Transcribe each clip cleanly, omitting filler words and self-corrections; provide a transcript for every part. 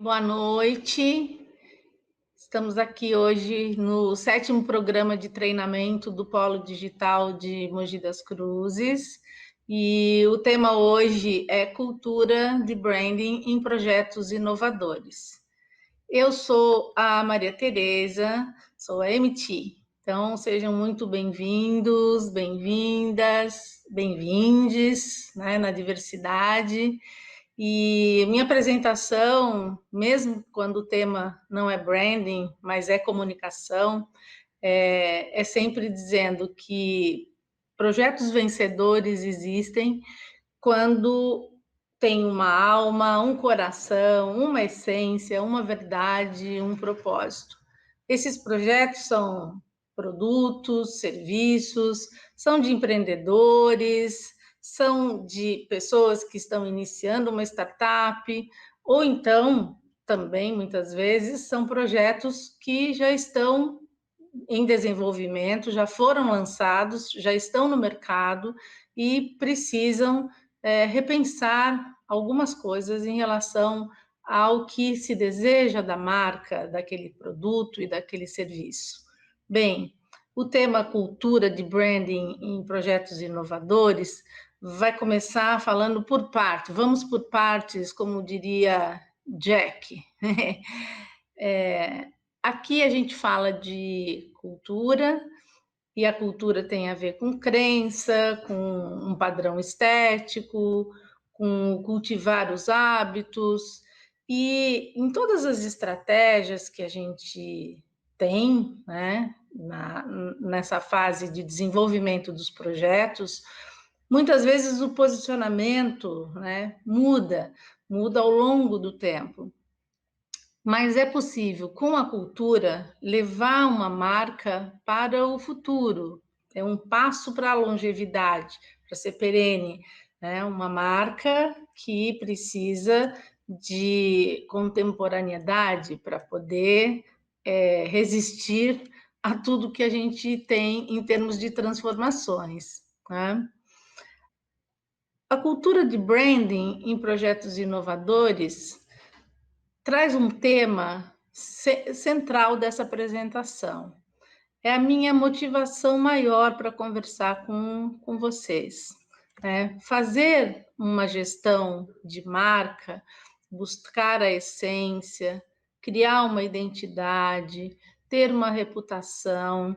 Boa noite. Estamos aqui hoje no 7º programa de treinamento do Polo Digital de Mogi das Cruzes. E o tema hoje é cultura de branding em projetos inovadores. Eu sou a Maria Tereza, sou a MT. Então, sejam muito bem-vindos, bem-vindas, bem-vindes, né, na diversidade. E minha apresentação, mesmo quando o tema não é branding, mas é comunicação, é sempre dizendo que projetos vencedores existem quando tem uma alma, um coração, uma essência, uma verdade, um propósito. Esses projetos são produtos, serviços, são de empreendedores, são de pessoas que estão iniciando uma startup, ou então, também, muitas vezes, são projetos que já estão em desenvolvimento, já foram lançados, já estão no mercado e precisam repensar algumas coisas em relação ao que se deseja da marca, daquele produto e daquele serviço. Bem, o tema cultura de branding em projetos inovadores vai começar falando por partes. Vamos por partes, como diria Jack. Aqui a gente fala de cultura, e a cultura tem a ver com crença, com um padrão estético, com cultivar os hábitos, e em todas as estratégias que a gente tem, né, nessa fase de desenvolvimento dos projetos, muitas vezes o posicionamento, né, muda ao longo do tempo. Mas é possível, com a cultura, levar uma marca para o futuro. É um passo para a longevidade, para ser perene. É uma marca que precisa de contemporaneidade para poder resistir a tudo que a gente tem em termos de transformações, né? A cultura de branding em projetos inovadores traz um tema central dessa apresentação. É a minha motivação maior para conversar com vocês. Fazer uma gestão de marca, buscar a essência, criar uma identidade, ter uma reputação.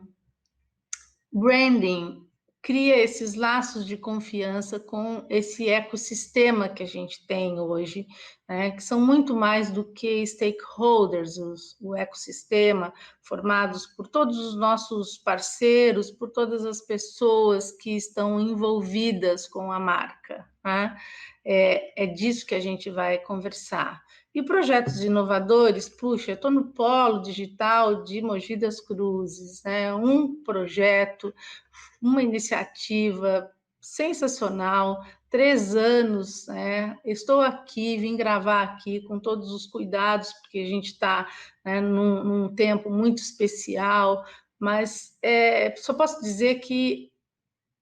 Branding cria esses laços de confiança com esse ecossistema que a gente tem hoje, né, que são muito mais do que stakeholders, o ecossistema, formados por todos os nossos parceiros, por todas as pessoas que estão envolvidas com a marca, né? É disso que a gente vai conversar. E projetos inovadores, puxa, eu estou no Polo Digital de Mogi das Cruzes, né? Um projeto, uma iniciativa sensacional, 3 anos, né? Estou aqui, vim gravar aqui com todos os cuidados, porque a gente está, né, num tempo muito especial, mas só posso dizer que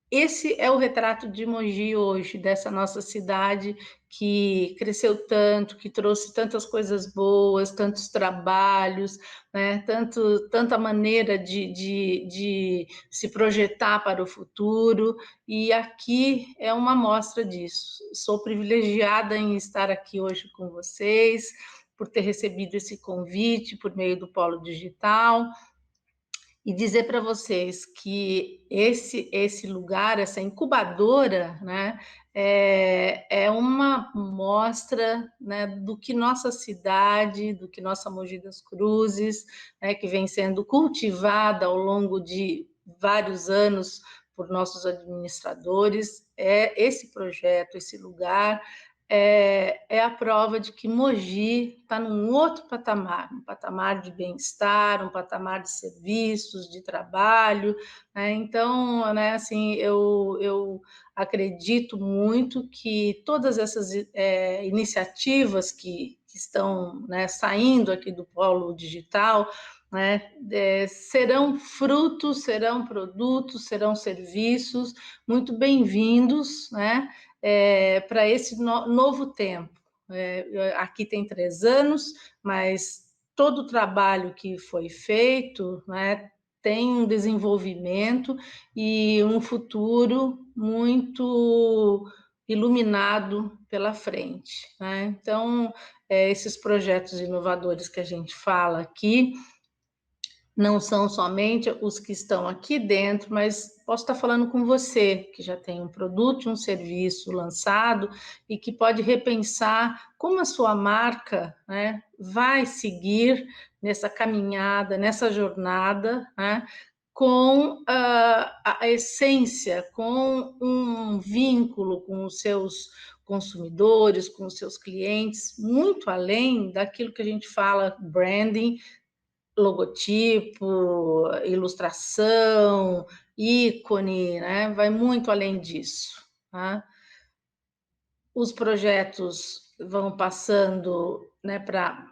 esse é o retrato de Mogi hoje, dessa nossa cidade que cresceu tanto, que trouxe tantas coisas boas, tantos trabalhos, né? Tanta maneira de se projetar para o futuro, e aqui é uma amostra disso. Sou privilegiada em estar aqui hoje com vocês, por ter recebido esse convite por meio do Polo Digital, e dizer para vocês que esse lugar, essa incubadora, né, é uma mostra, né, do que nossa cidade, do que nossa Mogi das Cruzes, né, que vem sendo cultivada ao longo de vários anos por nossos administradores, esse projeto, esse lugar, é a prova de que Mogi está num outro patamar, um patamar de bem-estar, um patamar de serviços, de trabalho, né? Então, né, assim, eu acredito muito que todas essas iniciativas que estão, né, saindo aqui do Polo Digital, né, serão frutos, serão produtos, serão serviços muito bem-vindos, né, para esse novo tempo, Aqui tem 3 anos, mas todo o trabalho que foi feito, né, tem um desenvolvimento e um futuro muito iluminado pela frente, né? Então, esses projetos inovadores que a gente fala aqui não são somente os que estão aqui dentro, mas posso estar falando com você, que já tem um produto e um serviço lançado e que pode repensar como a sua marca, né, vai seguir nessa caminhada, nessa jornada, né, com a essência, com um vínculo com os seus consumidores, com os seus clientes, muito além daquilo que a gente fala branding, logotipo, ilustração, ícone, né? Vai muito além disso. Tá? Os projetos vão passando, né, para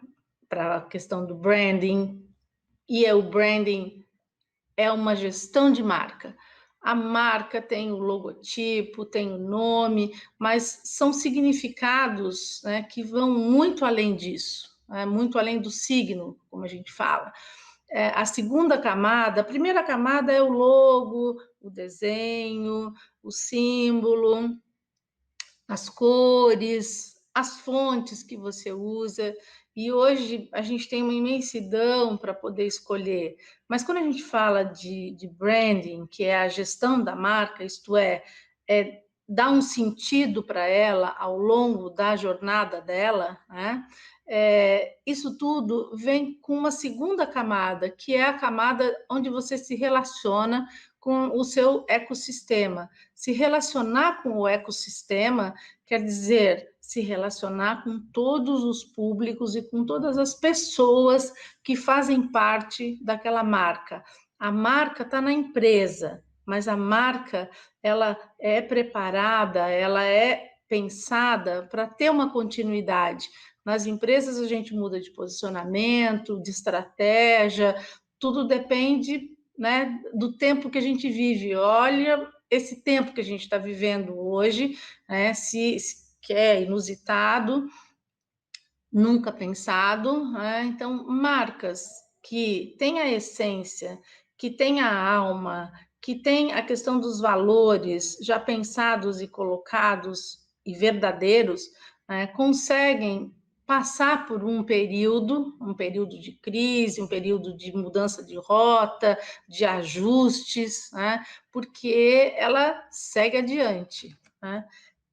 a questão do branding, e o branding é uma gestão de marca. A marca tem o logotipo, tem o nome, mas são significados, né, que vão muito além disso, né, muito além do signo, como a gente fala. A segunda camada, a primeira camada é o logo, o desenho, o símbolo, as cores, as fontes que você usa. E hoje a gente tem uma imensidão para poder escolher. Mas quando a gente fala de branding, que é a gestão da marca, isto é dar um sentido para ela ao longo da jornada dela, né? Isso tudo vem com uma segunda camada, que é a camada onde você se relaciona com o seu ecossistema. Se relacionar com o ecossistema quer dizer se relacionar com todos os públicos e com todas as pessoas que fazem parte daquela marca. A marca está na empresa, mas a marca ela é preparada, ela é pensada para ter uma continuidade. Nas empresas a gente muda de posicionamento, de estratégia, tudo depende, né, do tempo que a gente vive. Olha esse tempo que a gente está vivendo hoje, né, que é inusitado, nunca pensado, né? Então, marcas que têm a essência, que têm a alma, que têm a questão dos valores já pensados e colocados e verdadeiros, né, conseguem passar por um período de crise, um período de mudança de rota, de ajustes, né, porque ela segue adiante, né?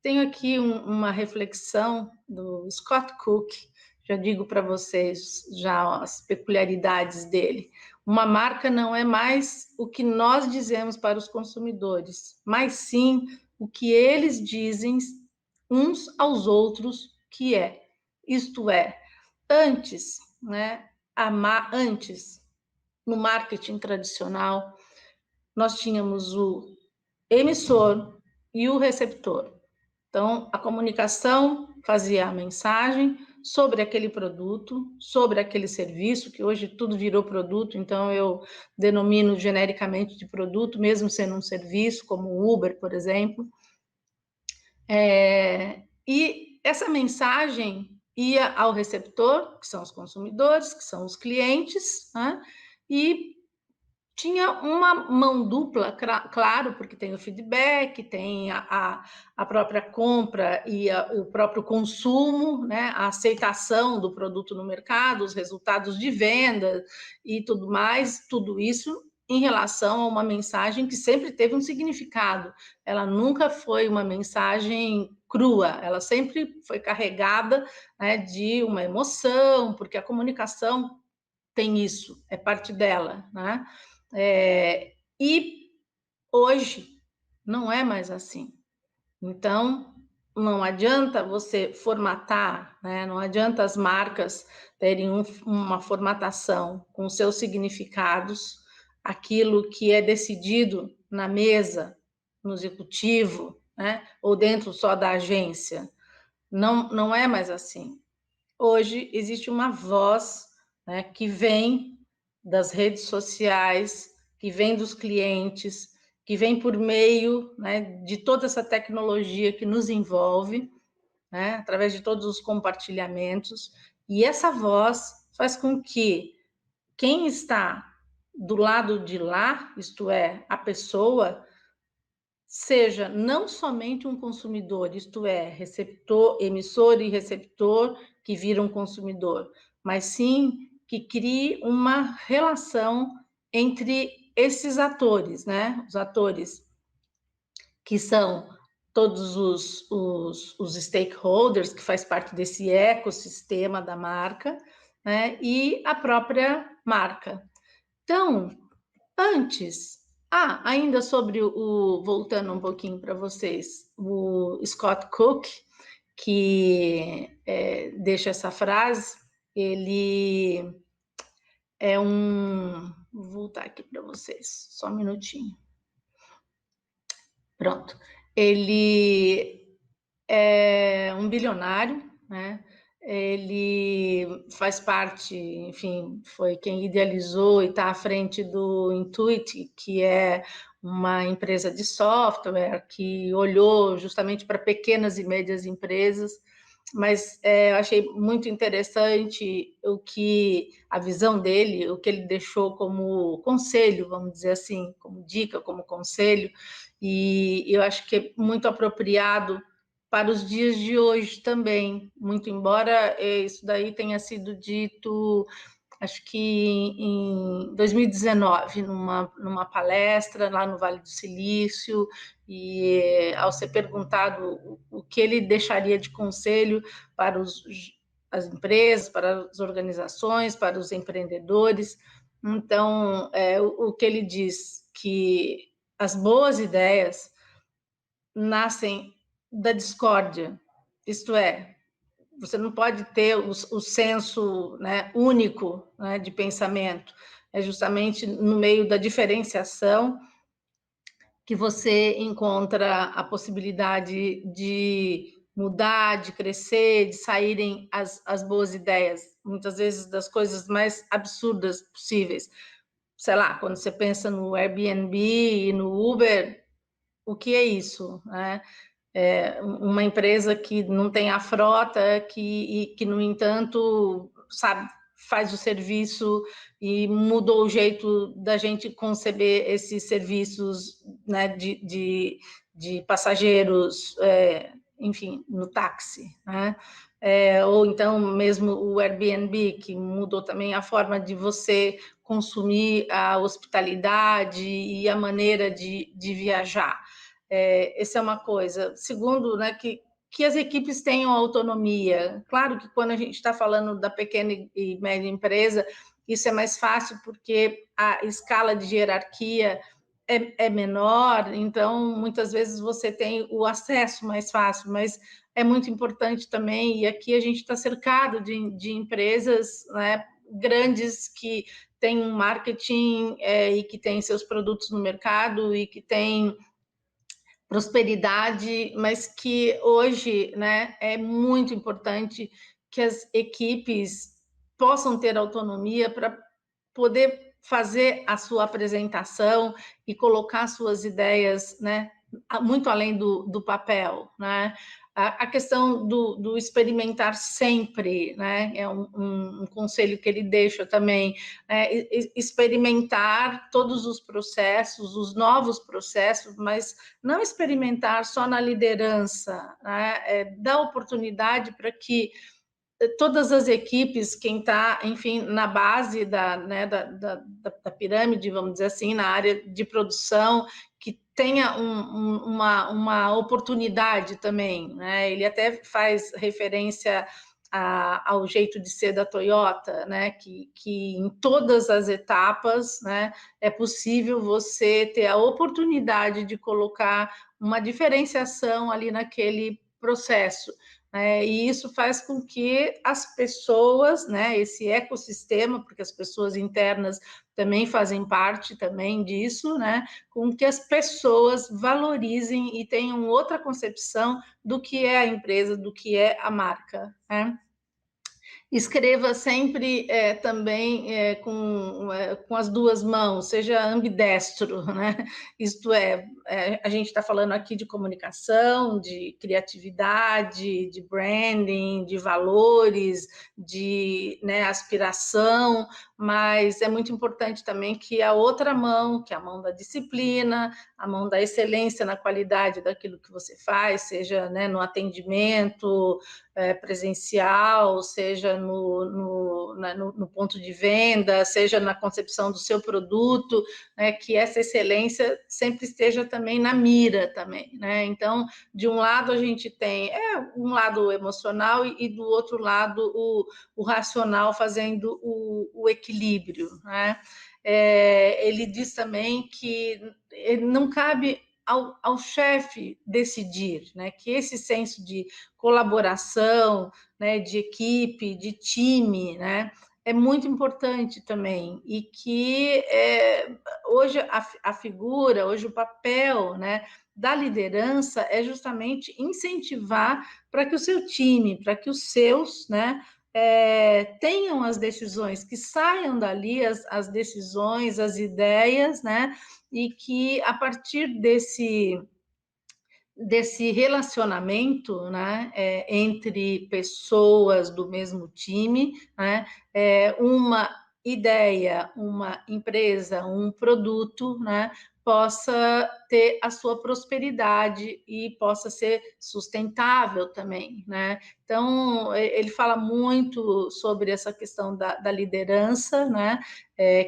Tenho aqui uma reflexão do Scott Cook, já digo para vocês já as peculiaridades dele. Uma marca não é mais o que nós dizemos para os consumidores, mas sim o que eles dizem uns aos outros que é. Isto é, antes, né, antes, no marketing tradicional, nós tínhamos o emissor e o receptor. Então, a comunicação fazia a mensagem sobre aquele produto, sobre aquele serviço, que hoje tudo virou produto, então eu denomino genericamente de produto, mesmo sendo um serviço, como o Uber, por exemplo. E essa mensagem ia ao receptor, que são os consumidores, que são os clientes, né? E tinha uma mão dupla, claro, porque tem o feedback, tem a própria compra e o próprio consumo, né? A aceitação do produto no mercado, os resultados de venda e tudo mais, tudo isso em relação a uma mensagem que sempre teve um significado. Ela nunca foi uma mensagem crua, ela sempre foi carregada, né, de uma emoção, porque a comunicação tem isso, é parte dela, né? E hoje não é mais assim. Então, não adianta você formatar, né? Não adianta as marcas terem uma formatação com seus significados, aquilo que é decidido na mesa, no executivo, né? Ou dentro só da agência. Não é mais assim. Hoje existe uma voz, né, que vem das redes sociais, que vem dos clientes, que vem por meio, né, de toda essa tecnologia que nos envolve, né, através de todos os compartilhamentos, e essa voz faz com que quem está do lado de lá, isto é, a pessoa, seja não somente um consumidor, isto é, receptor, emissor e receptor que vira um consumidor, mas sim que crie uma relação entre esses atores, né? Os atores que são todos os stakeholders, que faz parte desse ecossistema da marca, né? E a própria marca. Então, antes, ainda sobre voltando um pouquinho para vocês, o Scott Cook, que deixa essa frase, ele é vou voltar aqui para vocês, só um minutinho. Pronto. Ele é um bilionário, né? Ele faz parte, enfim, foi quem idealizou e está à frente do Intuit, que é uma empresa de software que olhou justamente para pequenas e médias empresas, mas eu achei muito interessante a visão dele, o que ele deixou como conselho, vamos dizer assim, como dica, como conselho, e eu acho que é muito apropriado para os dias de hoje também, muito embora isso daí tenha sido dito, acho que em 2019, numa palestra lá no Vale do Silício, e ao ser perguntado o que ele deixaria de conselho para as empresas, para as organizações, para os empreendedores, então, o que ele diz, que as boas ideias nascem da discórdia, isto é, você não pode ter o senso, né, único, né, de pensamento, é justamente no meio da diferenciação que você encontra a possibilidade de mudar, de crescer, de saírem as boas ideias, muitas vezes das coisas mais absurdas possíveis. Sei lá, quando você pensa no Airbnb e no Uber, o que é isso, né? Uma empresa que não tem a frota, que no entanto, sabe, faz o serviço e mudou o jeito da gente conceber esses serviços, né, de passageiros, enfim, no táxi, né? Ou então mesmo o Airbnb, que mudou também a forma de você consumir a hospitalidade e a maneira de viajar. Essa é uma coisa. Segundo, né, que as equipes tenham autonomia. Claro que quando a gente está falando da pequena e média empresa, isso é mais fácil porque a escala de hierarquia é menor, então muitas vezes você tem o acesso mais fácil, mas é muito importante também, e aqui a gente está cercado de empresas, né, grandes que têm um marketing e que têm seus produtos no mercado e que têm prosperidade, mas que hoje, né, é muito importante que as equipes possam ter autonomia para poder fazer a sua apresentação e colocar suas ideias, né, muito além do papel, né? A questão do experimentar sempre, né? É um conselho que ele deixa também, experimentar todos os processos, os novos processos, mas não experimentar só na liderança, né? Dar oportunidade para que todas as equipes, quem está, enfim, na base da pirâmide, vamos dizer assim, na área de produção, que tenha uma oportunidade também, né? Ele até faz referência ao jeito de ser da Toyota, né? Que em todas as etapas, né, é possível você ter a oportunidade de colocar uma diferenciação ali naquele processo. E isso faz com que as pessoas, né, esse ecossistema, porque as pessoas internas também fazem parte também disso, né, com que as pessoas valorizem e tenham outra concepção do que é a empresa, do que é a marca, né? Escreva sempre também com as duas mãos, seja ambidestro, né? Isto é, a gente está falando aqui de comunicação, de criatividade, de branding, de valores, de, né, aspiração, mas é muito importante também que a outra mão, que é a mão da disciplina, a mão da excelência na qualidade daquilo que você faz, seja, né, no atendimento presencial, seja no ponto de venda, seja na concepção do seu produto, né, que essa excelência sempre esteja também na mira também, né? Então, de um lado a gente tem um lado emocional e do outro lado o racional fazendo o equilíbrio, né? Ele diz também que não cabe ao chefe decidir, né? Que esse senso de colaboração, né, de equipe, de time, né, é muito importante também, e que hoje a figura, hoje o papel, né, da liderança é justamente incentivar para que o seu time, para que os seus, né, tenham as decisões, que saiam dali as decisões, as ideias, né, e que a partir desse relacionamento, né, entre pessoas do mesmo time, né, uma ideia, uma empresa, um produto, né, possa ter a sua prosperidade e possa ser sustentável também, né? Então, ele fala muito sobre essa questão da liderança, né?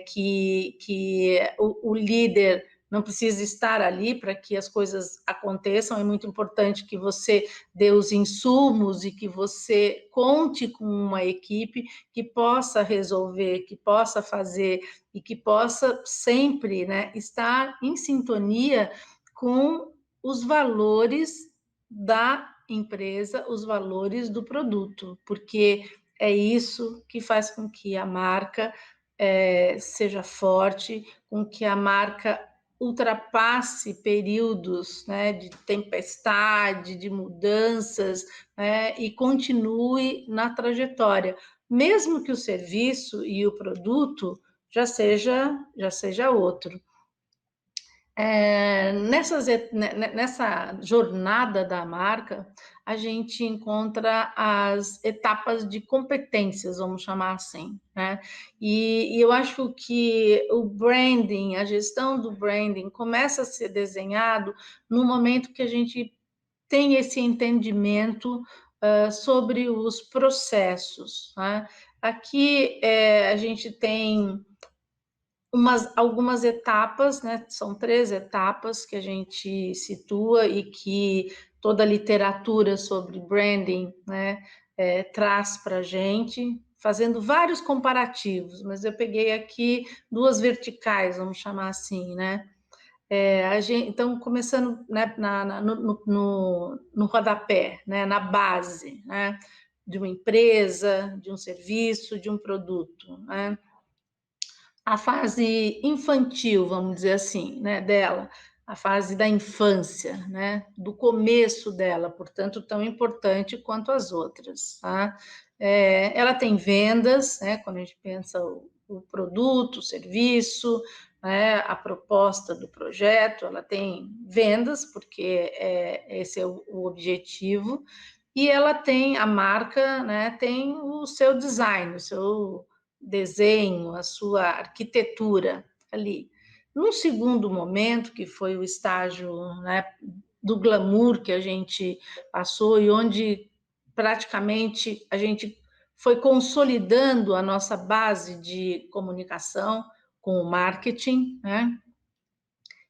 Que o líder não precisa estar ali para que as coisas aconteçam, é muito importante que você dê os insumos e que você conte com uma equipe que possa resolver, que possa fazer e que possa sempre, né, estar em sintonia com os valores da empresa, os valores do produto, porque é isso que faz com que a marca seja forte, com que a marca ultrapasse períodos, né, de tempestade, de mudanças, né, e continue na trajetória, mesmo que o serviço e o produto já seja outro. Nessa jornada da marca, a gente encontra as etapas de competências, vamos chamar assim, né? E eu acho que o branding, a gestão do branding, começa a ser desenhado no momento que a gente tem esse entendimento sobre os processos, né? Aqui a gente tem algumas etapas, né? São 3 etapas que a gente situa e que toda a literatura sobre branding, né, traz para a gente, fazendo vários comparativos, mas eu peguei aqui 2 verticais, vamos chamar assim, né? Então, começando, né, no rodapé, né, na base, né, de uma empresa, de um serviço, de um produto, né? A fase infantil, vamos dizer assim, né, dela, a fase da infância, né, do começo dela, portanto, tão importante quanto as outras, tá? Ela tem vendas, né, quando a gente pensa o produto, o serviço, né, a proposta do projeto, ela tem vendas, porque esse é o objetivo, e ela tem, a marca, né, tem o seu design, o seu desenho, a sua arquitetura ali. Num segundo momento, que foi o estágio, né, do glamour que a gente passou e onde praticamente a gente foi consolidando a nossa base de comunicação com o marketing, né?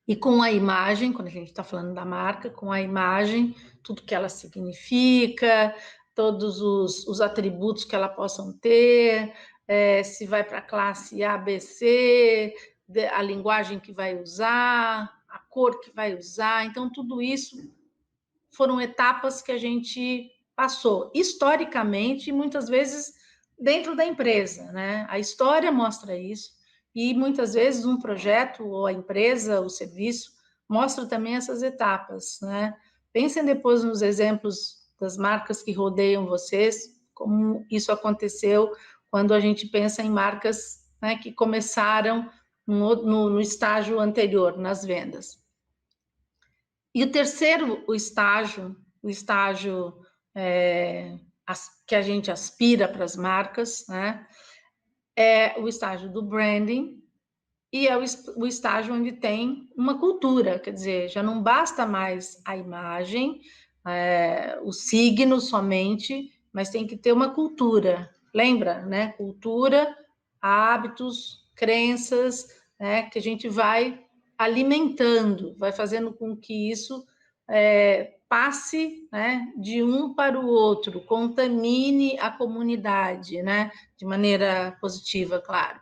E com a imagem, quando a gente está falando da marca, com a imagem, tudo que ela significa, todos os atributos que ela possam ter, se vai para a classe A, B, C, a linguagem que vai usar, a cor que vai usar. Então, tudo isso foram etapas que a gente passou, historicamente, e muitas vezes dentro da empresa, né? A história mostra isso, e muitas vezes um projeto, ou a empresa, o serviço, mostra também essas etapas, né? Pensem depois nos exemplos das marcas que rodeiam vocês, como isso aconteceu quando a gente pensa em marcas, né, que começaram no estágio anterior, nas vendas. E o terceiro, o estágio que a gente aspira para as marcas, né? É o estágio do branding, e é o estágio onde tem uma cultura, quer dizer, já não basta mais a imagem, o signo somente, mas tem que ter uma cultura. Lembra, né? Cultura, hábitos, crenças, né? Que a gente vai alimentando, vai fazendo com que isso passe, né, de um para o outro, contamine a comunidade, né? De maneira positiva, claro.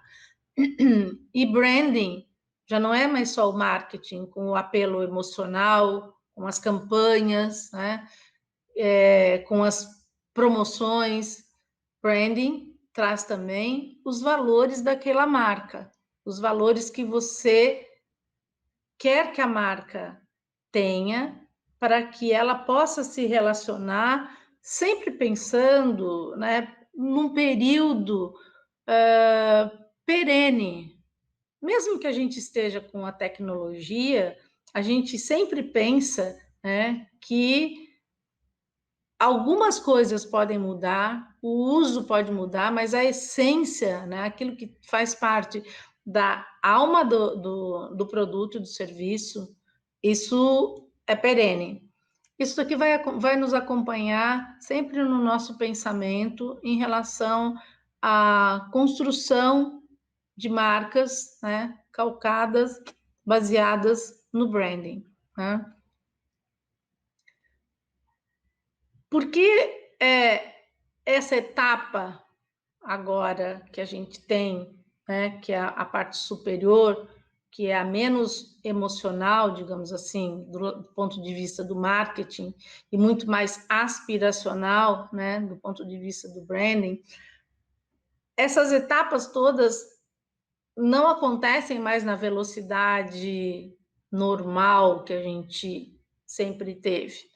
E branding já não é mais só o marketing com o apelo emocional, com as campanhas, né? Com as promoções. Branding traz também os valores daquela marca, os valores que você quer que a marca tenha para que ela possa se relacionar, sempre pensando, né, num período perene. Mesmo que a gente esteja com a tecnologia, a gente sempre pensa, né, que algumas coisas podem mudar, o uso pode mudar, mas a essência, né, aquilo que faz parte da alma do produto, do serviço, isso é perene. Isso aqui vai nos acompanhar sempre no nosso pensamento em relação à construção de marcas, né, calcadas, baseadas no branding, né? Por que essa etapa agora que a gente tem, né, que é a parte superior, que é a menos emocional, digamos assim, do ponto de vista do marketing, e muito mais aspiracional, né, do ponto de vista do branding, essas etapas todas não acontecem mais na velocidade normal que a gente sempre teve.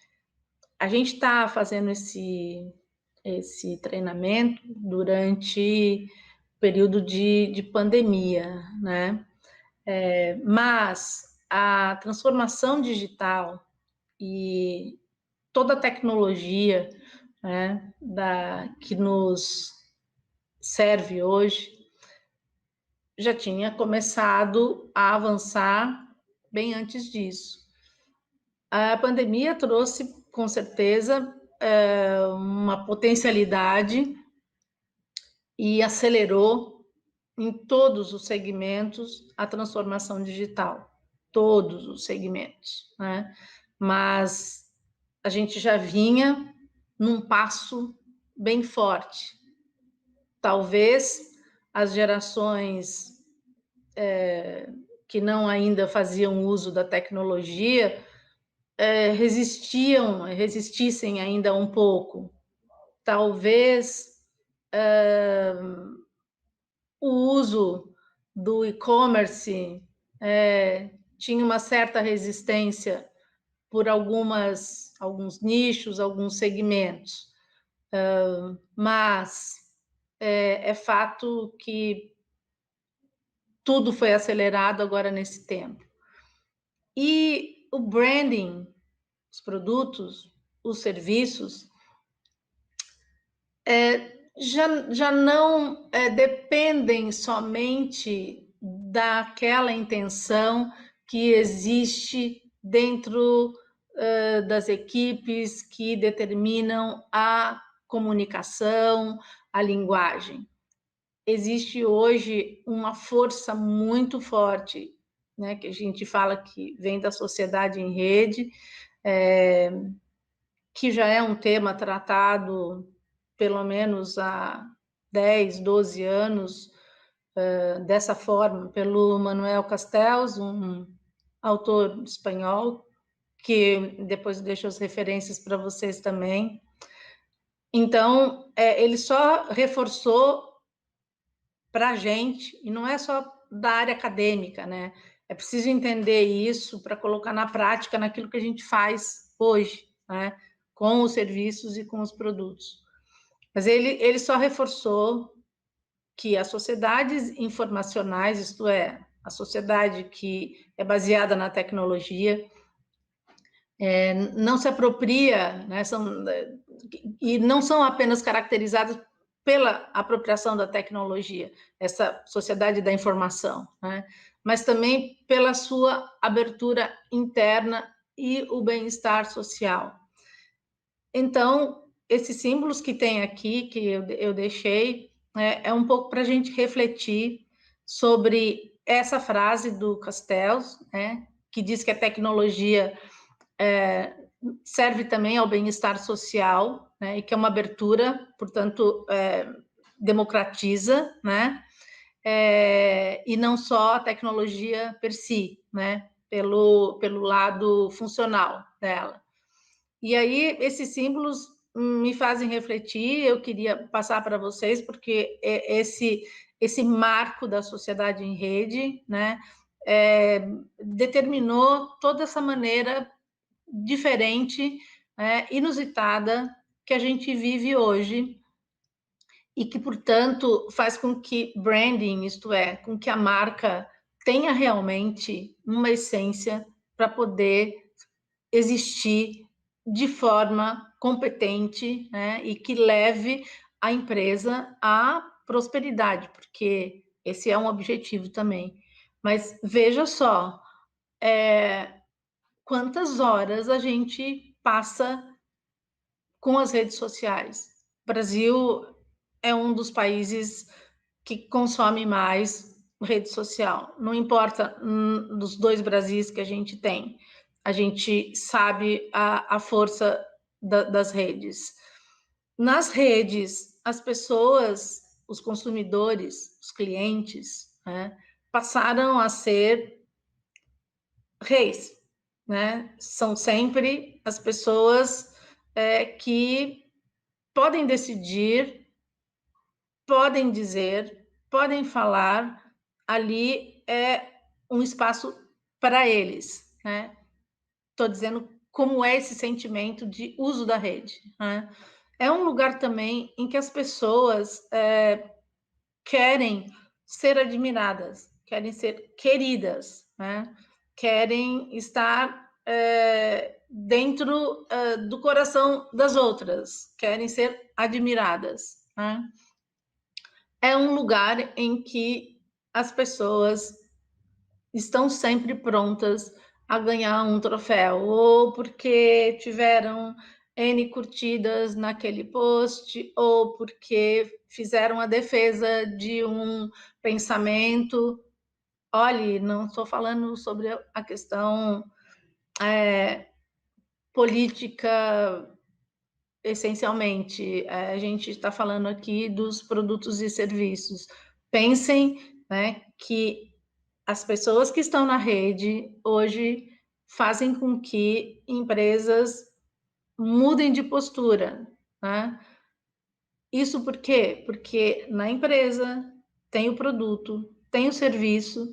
A gente está fazendo esse treinamento durante o período de pandemia, né? Mas a transformação digital e toda a tecnologia, né, que nos serve hoje já tinha começado a avançar bem antes disso. A pandemia trouxe, com certeza, uma potencialidade e acelerou em todos os segmentos a transformação digital, todos os segmentos, né? Mas a gente já vinha num passo bem forte. Talvez as gerações que não ainda faziam uso da tecnologia resistissem ainda um pouco. Talvez o uso do e-commerce tinha uma certa resistência por alguns nichos, alguns segmentos. Mas é fato que tudo foi acelerado agora nesse tempo. E o branding, os produtos, os serviços, já não dependem somente daquela intenção que existe dentro das equipes que determinam a comunicação, a linguagem. Existe hoje uma força muito forte, né, que a gente fala que vem da sociedade em rede, que já é um tema tratado pelo menos há 10, 12 anos, dessa forma, pelo Manuel Castells, um autor espanhol, que depois deixo as referências para vocês também. Então, ele só reforçou para a gente, e não é só da área acadêmica, né? É preciso entender isso para colocar na prática naquilo que a gente faz hoje, né? Com os serviços e com os produtos. Mas ele só reforçou que as sociedades informacionais, isto é, a sociedade que é baseada na tecnologia, não se apropria, né, e não são apenas caracterizadas pela apropriação da tecnologia, essa sociedade da informação, né, mas também pela sua abertura interna e o bem-estar social. Então, esses símbolos que tem aqui, que eu deixei, é um pouco para a gente refletir sobre essa frase do Castells, né, que diz que a tecnologia serve também ao bem-estar social, né, e que é uma abertura, portanto, democratiza, né, e não só a tecnologia per si, né, pelo lado funcional dela. E aí, esses símbolos me fazem refletir, eu queria passar para vocês, porque esse marco da sociedade em rede, né, determinou toda essa maneira diferente, inusitada, que a gente vive hoje, e que, portanto, faz com que branding, isto é, com que a marca tenha realmente uma essência para poder existir de forma competente, né, e que leve a empresa à prosperidade, porque esse é um objetivo também. Mas veja só, quantas horas a gente passa com as redes sociais. O Brasil é um dos países que consome mais rede social. Não importa dos 2 Brasis que a gente sabe a força das redes. Nas redes, as pessoas, os consumidores, os clientes, né, passaram a ser reis, né? São sempre as pessoas que podem decidir, podem dizer, podem falar, ali é um espaço para eles, né? Estou dizendo como é esse sentimento de uso da rede, né? É um lugar também em que as pessoas querem ser admiradas, querem ser queridas, né? Querem estar dentro do coração das outras, querem ser admiradas, né? É um lugar em que as pessoas estão sempre prontas a ganhar um troféu, ou porque tiveram N curtidas naquele post, ou porque fizeram a defesa de um pensamento. Olhe, não estou falando sobre a questão política essencialmente, a gente está falando aqui dos produtos e serviços. Pensem, né, que as pessoas que estão na rede hoje fazem com que empresas mudem de postura, né? Isso por quê? Porque na empresa tem o produto, tem o serviço,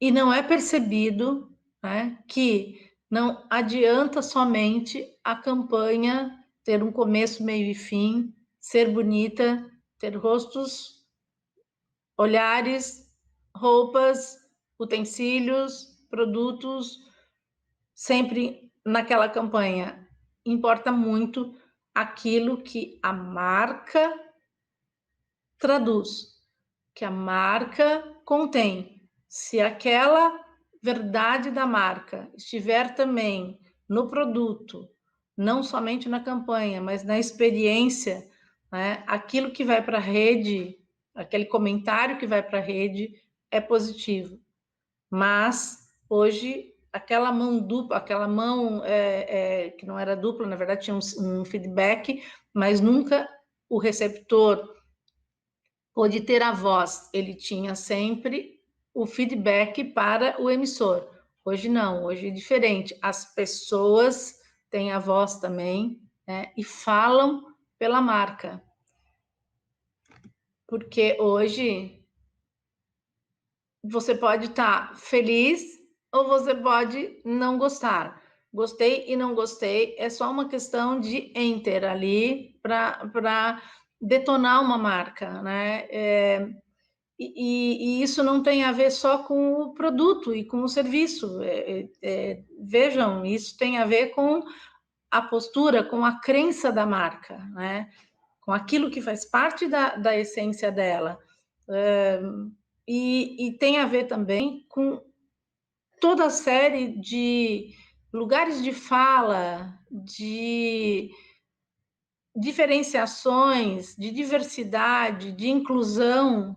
e não é percebido, né, que não adianta somente a campanha ter um começo, meio e fim, ser bonita, ter rostos, olhares, roupas, utensílios, produtos, sempre naquela campanha. Importa muito aquilo que a marca traduz, que a marca contém. Se aquela verdade da marca estiver também no produto, não somente na campanha, mas na experiência, né, aquilo que vai para a rede, aquele comentário que vai para a rede é positivo. Mas hoje aquela mão dupla, aquela mão que não era dupla, na verdade tinha um feedback, mas nunca o receptor pôde ter a voz, ele tinha sempre o feedback para o emissor. Hoje não, hoje é diferente. As pessoas têm a voz também, né, e falam pela marca. Porque hoje você pode estar feliz ou você pode não gostar. Gostei e não gostei, é só uma questão de enter ali para detonar uma marca, né? E isso não tem a ver só com o produto e com o serviço. Vejam, isso tem a ver com a postura, com a crença da marca, né? Com aquilo que faz parte da essência dela. E tem a ver também com toda a série de lugares de fala, de diferenciações, de diversidade, de inclusão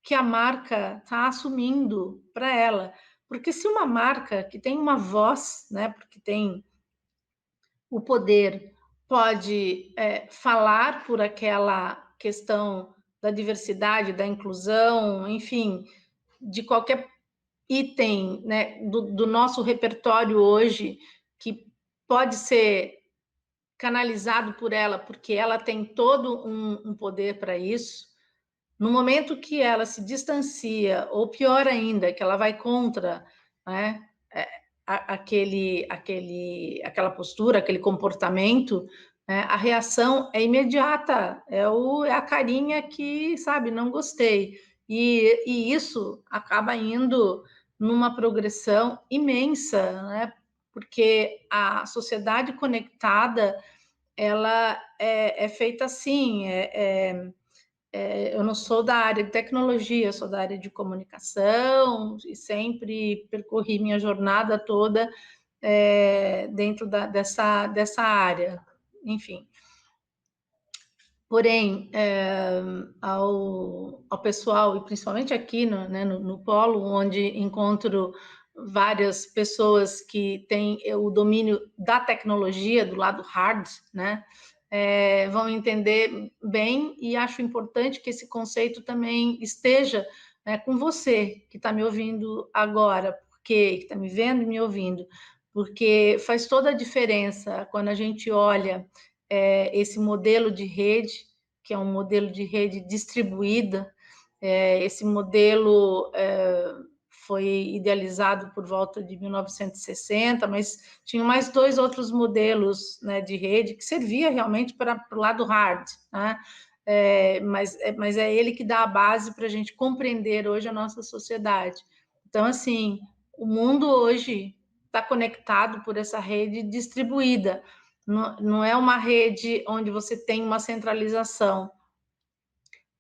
que a marca está assumindo para ela. Porque se uma marca que tem uma voz, né, porque tem o poder, pode falar por aquela questão da diversidade, da inclusão, enfim, de qualquer item, né, do nosso repertório hoje, que pode ser canalizado por ela, porque ela tem todo um poder para isso. No momento que ela se distancia, ou pior ainda, que ela vai contra, né, aquela postura, aquele comportamento, né, a reação é imediata, é a carinha que, sabe, não gostei. E isso acaba indo numa progressão imensa, né, porque a sociedade conectada, ela é feita assim, eu não sou da área de tecnologia, eu sou da área de comunicação e sempre percorri minha jornada toda dentro dessa área, enfim. Porém, ao pessoal, e principalmente aqui no Polo, onde encontro várias pessoas que têm o domínio da tecnologia, do lado hard, né? Vão entender bem, e acho importante que esse conceito também esteja, né, com você que está me ouvindo agora, porque que está me vendo e me ouvindo, porque faz toda a diferença quando a gente olha esse modelo de rede, que é um modelo de rede distribuída. Esse modelo foi idealizado por volta de 1960, mas tinha mais 2 outros modelos, né, de rede que servia realmente para o lado hard, né? Mas é ele que dá a base para a gente compreender hoje a nossa sociedade. Então, assim, o mundo hoje está conectado por essa rede distribuída. Não é uma rede onde você tem uma centralização.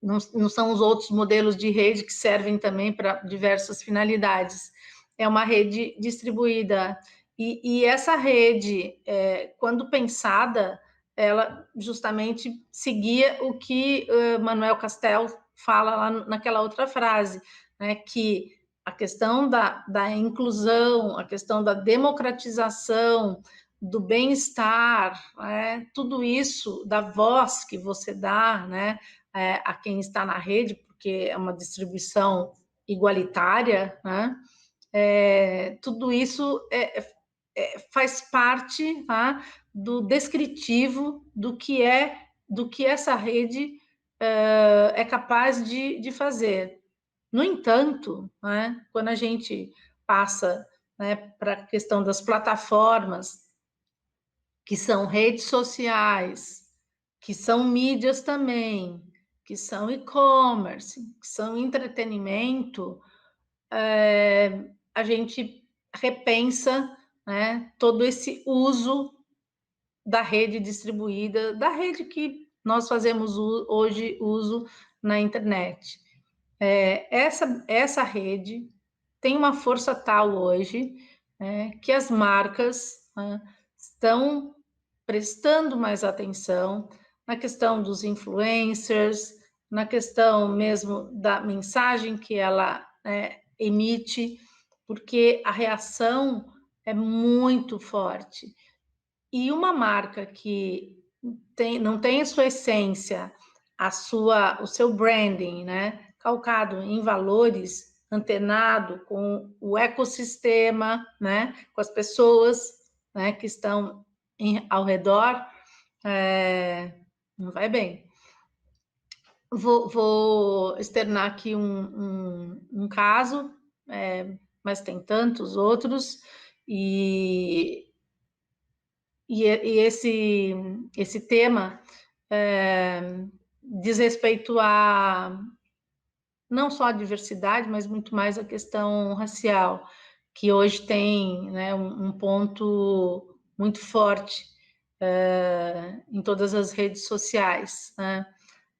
Não são os outros modelos de rede que servem também para diversas finalidades. É uma rede distribuída. E essa rede, quando pensada, ela justamente seguia o que Manuel Castel fala lá naquela outra frase, né, que a questão da inclusão, a questão da democratização, do bem-estar, né, tudo isso, da voz que você dá, né, a quem está na rede, porque é uma distribuição igualitária, né? Tudo isso faz parte, tá, do descritivo do que essa rede é capaz de fazer. No entanto, né, quando a gente passa, né, para a questão das plataformas, que são redes sociais, que são mídias também, que são e-commerce, que são entretenimento, a gente repensa, né, todo esse uso da rede distribuída, da rede que nós fazemos hoje uso na internet. Essa rede tem uma força tal hoje, que as marcas, né, estão prestando mais atenção na questão dos influencers, na questão mesmo da mensagem que ela emite, porque a reação é muito forte. E uma marca que não tem a sua essência, o seu branding, né, calcado em valores, antenado com o ecossistema, né, com as pessoas, né, que estão ao redor, não vai bem. Vou externar aqui um caso, mas tem tantos outros, e esse tema diz respeito a não só a diversidade, mas muito mais a questão racial, que hoje tem, né, um ponto muito forte em todas as redes sociais, né?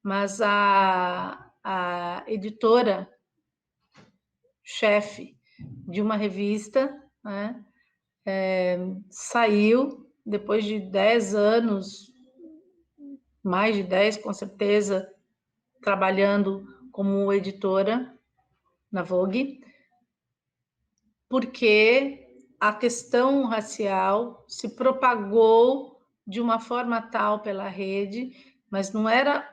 Mas a editora-chefe de uma revista, né, saiu depois de 10 anos, mais de 10 com certeza, trabalhando como editora na Vogue, porque a questão racial se propagou de uma forma tal pela rede, mas não era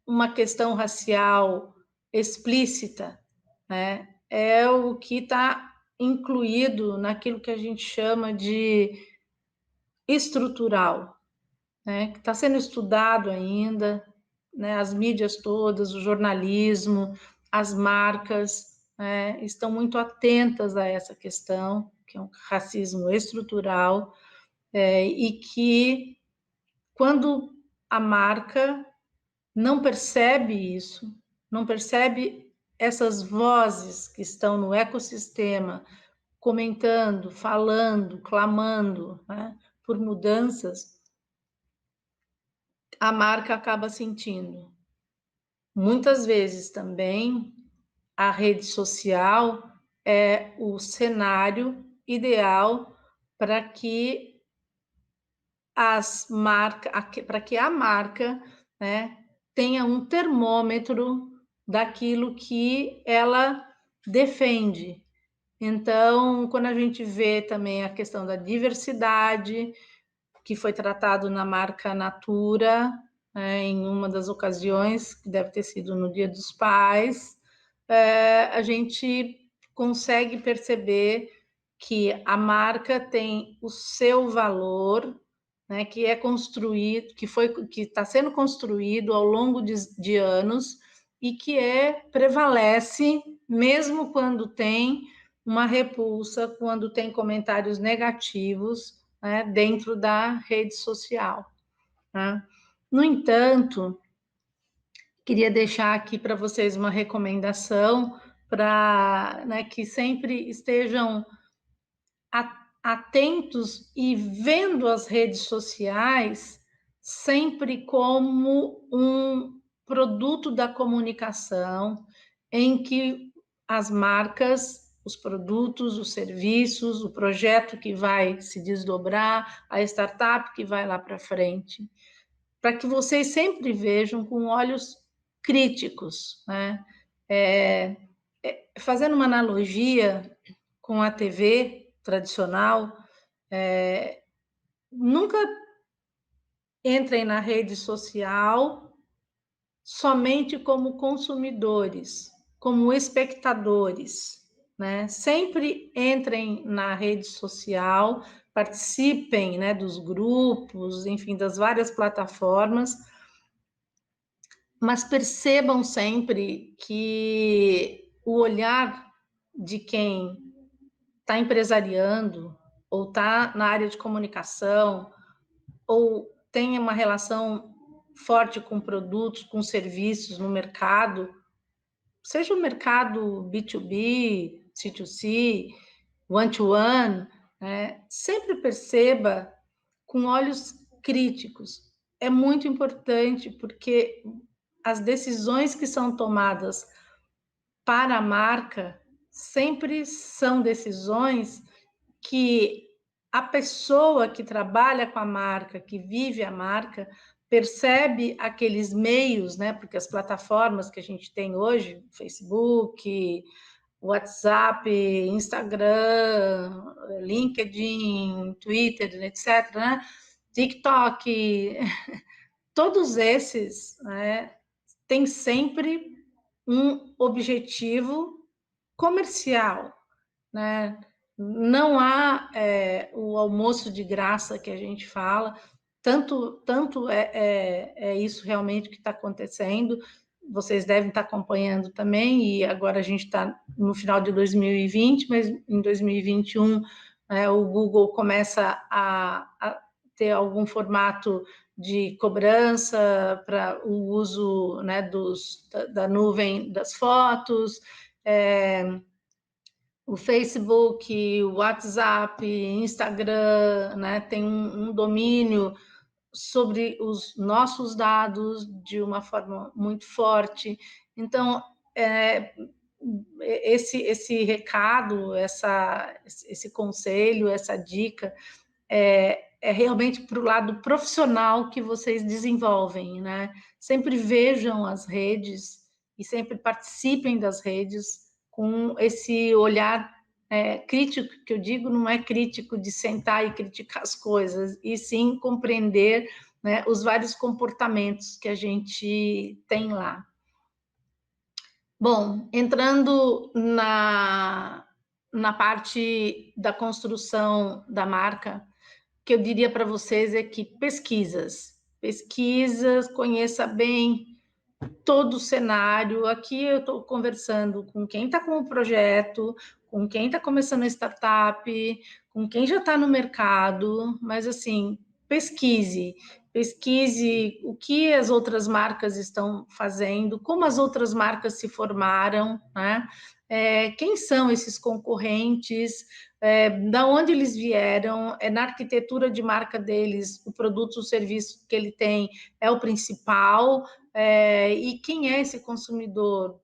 uma questão racial explícita, né? É o que está incluído naquilo que a gente chama de estrutural, né? Que está sendo estudado ainda, né? As mídias todas, o jornalismo, as marcas, né? Estão muito atentas a essa questão, que é um racismo estrutural, e que quando a marca não percebe isso, não percebe essas vozes que estão no ecossistema comentando, falando, clamando, né, por mudanças, a marca acaba sentindo. Muitas vezes também a rede social é o cenário ideal para que para que a marca, né, tenha um termômetro daquilo que ela defende. Então, quando a gente vê também a questão da diversidade, que foi tratado na marca Natura, né, em uma das ocasiões, que deve ter sido no Dia dos Pais, a gente consegue perceber que a marca tem o seu valor, né, que é construído, que está sendo construído ao longo de anos e que prevalece mesmo quando tem uma repulsa, quando tem comentários negativos, né, dentro da rede social. Né? No entanto, queria deixar aqui para vocês uma recomendação para, né, que sempre estejam atentos e vendo as redes sociais sempre como um produto da comunicação em que as marcas, os produtos, os serviços, o projeto que vai se desdobrar, a startup que vai lá para frente, para que vocês sempre vejam com olhos críticos, né? Fazendo uma analogia com a TV tradicional, nunca entrem na rede social somente como consumidores, como espectadores, né? Sempre entrem na rede social, participem, né, dos grupos, enfim, das várias plataformas, mas percebam sempre que o olhar de quem está empresariando ou está na área de comunicação ou tem uma relação forte com produtos, com serviços no mercado, seja o mercado B2B, C2C, one-to-one, né? Sempre perceba com olhos críticos. É muito importante porque as decisões que são tomadas para a marca sempre são decisões que a pessoa que trabalha com a marca, que vive a marca, percebe aqueles meios, né? Porque as plataformas que a gente tem hoje, Facebook, WhatsApp, Instagram, LinkedIn, Twitter, etc., né? TikTok, todos esses, né, têm sempre um objetivo comercial, né? Não há o almoço de graça que a gente fala, tanto é isso realmente que está acontecendo. Vocês devem estar acompanhando também, e agora a gente está no final de 2020, mas em 2021 o Google começa a ter algum formato de cobrança para o uso, né, da nuvem das fotos, o Facebook, o WhatsApp, Instagram, né, tem um domínio sobre os nossos dados de uma forma muito forte. Então, esse recado, esse conselho, essa dica é realmente para o lado profissional que vocês desenvolvem, né? Sempre vejam as redes e sempre participem das redes com esse olhar crítico, que eu digo, não é crítico de sentar e criticar as coisas, e sim compreender, né, os vários comportamentos que a gente tem lá. Bom, entrando na parte da construção da marca, o que eu diria para vocês é que pesquisas, conheça bem todo o cenário. Aqui eu estou conversando com quem está com o projeto, com quem está começando a startup, com quem já está no mercado, mas assim, pesquise o que as outras marcas estão fazendo, como as outras marcas se formaram, né? Quem são esses concorrentes, da onde eles vieram, na arquitetura de marca deles, o produto ou serviço que ele tem é o principal, e quem é esse consumidor?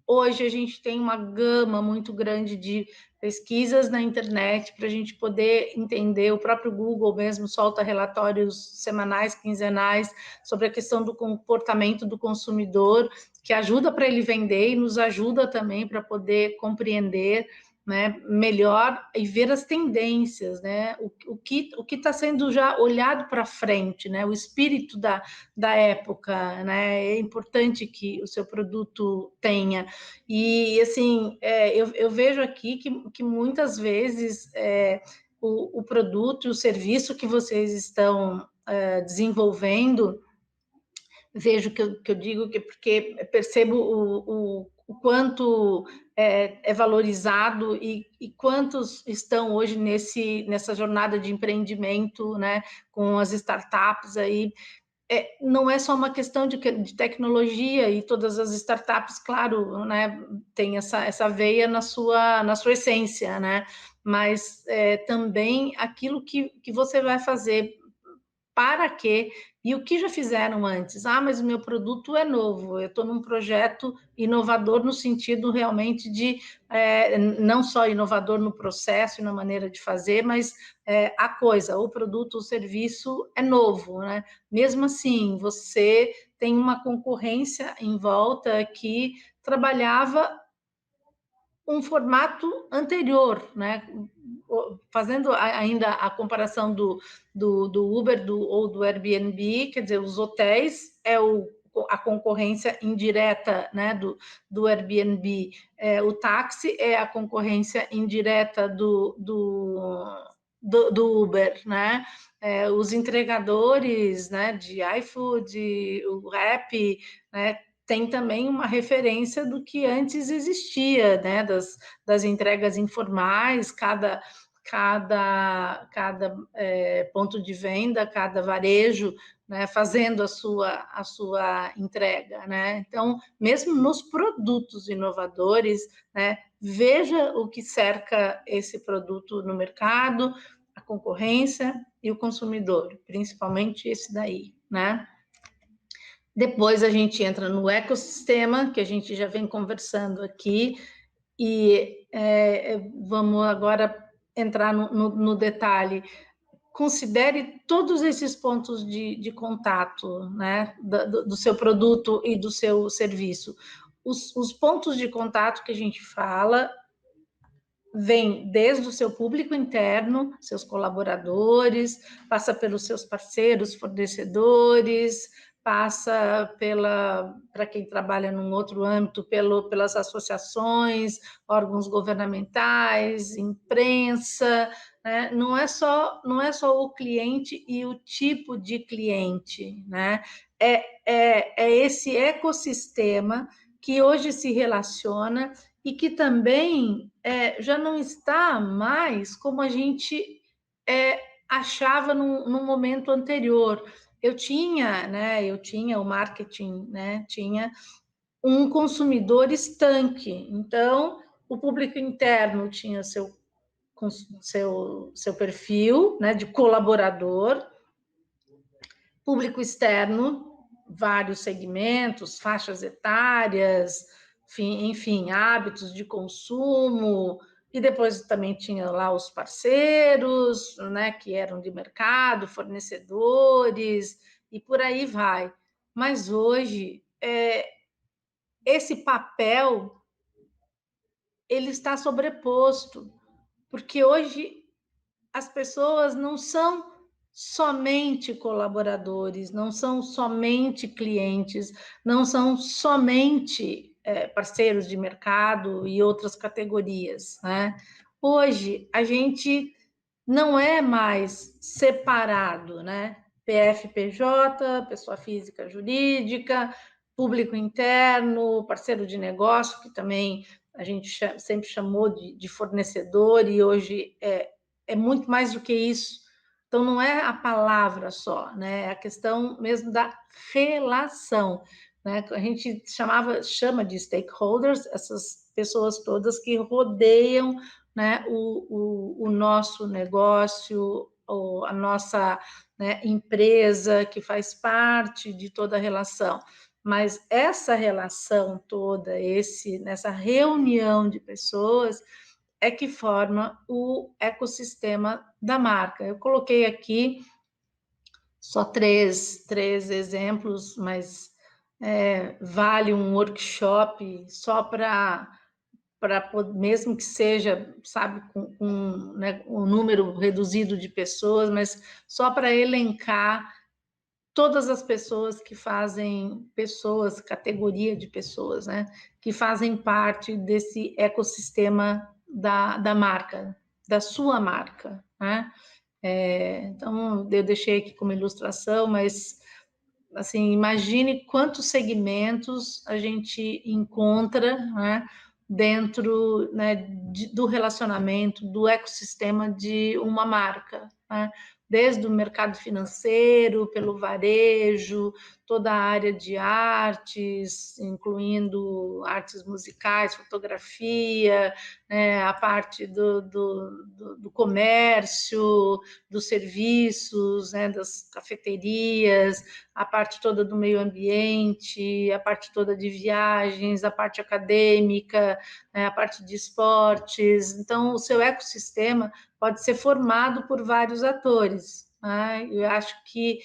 Hoje a gente tem uma gama muito grande de pesquisas na internet para a gente poder entender. O próprio Google mesmo solta relatórios semanais, quinzenais, sobre a questão do comportamento do consumidor, que ajuda para ele vender e nos ajuda também para poder compreender, né, melhor e ver as tendências, né, o que está sendo já olhado para frente, né, o espírito da época, né, é importante que o seu produto tenha. E, assim, eu vejo aqui que muitas vezes o produto e o serviço que vocês estão desenvolvendo, vejo que eu digo que porque percebo o quanto é valorizado e quantos estão hoje nessa jornada de empreendimento, né, com as startups aí. Não é só uma questão de tecnologia, e todas as startups, claro, né, tem essa veia na sua essência, né, mas também aquilo que você vai fazer, para quê, e o que já fizeram antes. Mas o meu produto é novo, eu estou num projeto inovador no sentido realmente de não só inovador no processo e na maneira de fazer, mas a coisa, o produto, o serviço é novo, né? Mesmo assim, você tem uma concorrência em volta que trabalhava um formato anterior, né? Fazendo ainda a comparação do Uber ou do Airbnb, quer dizer, os hotéis a concorrência indireta, né, do Airbnb, o táxi é a concorrência indireta do Uber, né? Os entregadores, né, de iFood, o Rappi, né, tem também uma referência do que antes existia, né, das entregas informais, cada ponto de venda, cada varejo, né, fazendo a sua entrega, né? Então, mesmo nos produtos inovadores, né, veja o que cerca esse produto no mercado, a concorrência e o consumidor, principalmente esse daí, né? Depois a gente entra no ecossistema, que a gente já vem conversando aqui, e vamos agora entrar no detalhe. Considere todos esses pontos de contato, né, do seu produto e do seu serviço. Os pontos de contato que a gente fala vem desde o seu público interno, seus colaboradores, passa pelos seus parceiros, fornecedores, passa para quem trabalha num outro âmbito, pelas associações, órgãos governamentais, imprensa, né? Não é só o cliente e o tipo de cliente, né? É esse ecossistema que hoje se relaciona e que também já não está mais como a gente achava num momento anterior. eu tinha, né, o marketing, né, tinha um consumidor estanque. Então, o público interno tinha seu perfil, né, de colaborador, público externo, vários segmentos, faixas etárias, enfim, hábitos de consumo, e depois também tinha lá os parceiros, né, que eram de mercado, fornecedores, e por aí vai. Mas hoje, esse papel, ele está sobreposto, porque hoje as pessoas não são somente colaboradores, não são somente clientes, não são somente parceiros de mercado e outras categorias, né? Hoje, a gente não é mais separado, né? PF-PJ, pessoa física jurídica, público interno, parceiro de negócio, que também a gente sempre chamou de fornecedor, e hoje é muito mais do que isso. Então, não é a palavra só, né? É a questão mesmo da relação, né? A gente chama de stakeholders, essas pessoas todas que rodeiam, né, o nosso negócio, ou a nossa, né, empresa, que faz parte de toda a relação. Mas essa relação toda, nessa reunião de pessoas, é que forma o ecossistema da marca. Eu coloquei aqui só três exemplos, mas vale um workshop só para mesmo que seja, sabe, com né, um número reduzido de pessoas, mas só para elencar todas as pessoas que fazem, categoria de pessoas, né, que fazem parte desse ecossistema da marca, da sua marca, né? Então, eu deixei aqui como ilustração, mas, assim, imagine quantos segmentos a gente encontra, né, dentro, né, do relacionamento, do ecossistema de uma marca, né? Desde o mercado financeiro, pelo varejo, toda a área de artes, incluindo artes musicais, fotografia, né, a parte do comércio, dos serviços, né, das cafeterias, a parte toda do meio ambiente, a parte toda de viagens, a parte acadêmica, né, a parte de esportes. Então, o seu ecossistema pode ser formado por vários atores, né? Eu acho que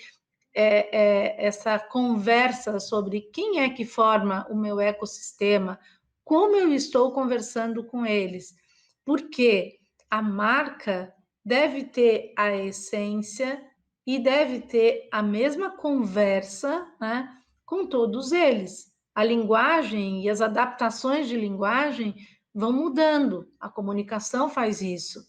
essa conversa sobre quem é que forma o meu ecossistema, como eu estou conversando com eles, porque a marca deve ter a essência e deve ter a mesma conversa, né, com todos eles. A linguagem e as adaptações de linguagem vão mudando, a comunicação faz isso,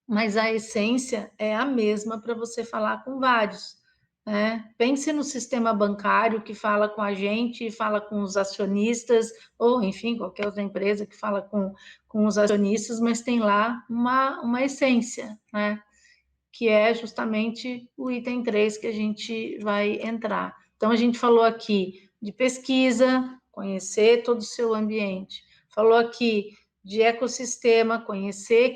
mas a essência é a mesma para você falar com vários, né? Pense no sistema bancário que fala com a gente, fala com os acionistas, ou enfim, qualquer outra empresa que fala com os acionistas, mas tem lá uma essência, né? Que é justamente o item 3 que a gente vai entrar. Então, a gente falou aqui de pesquisa, conhecer todo o seu ambiente. Falou aqui de ecossistema, conhecer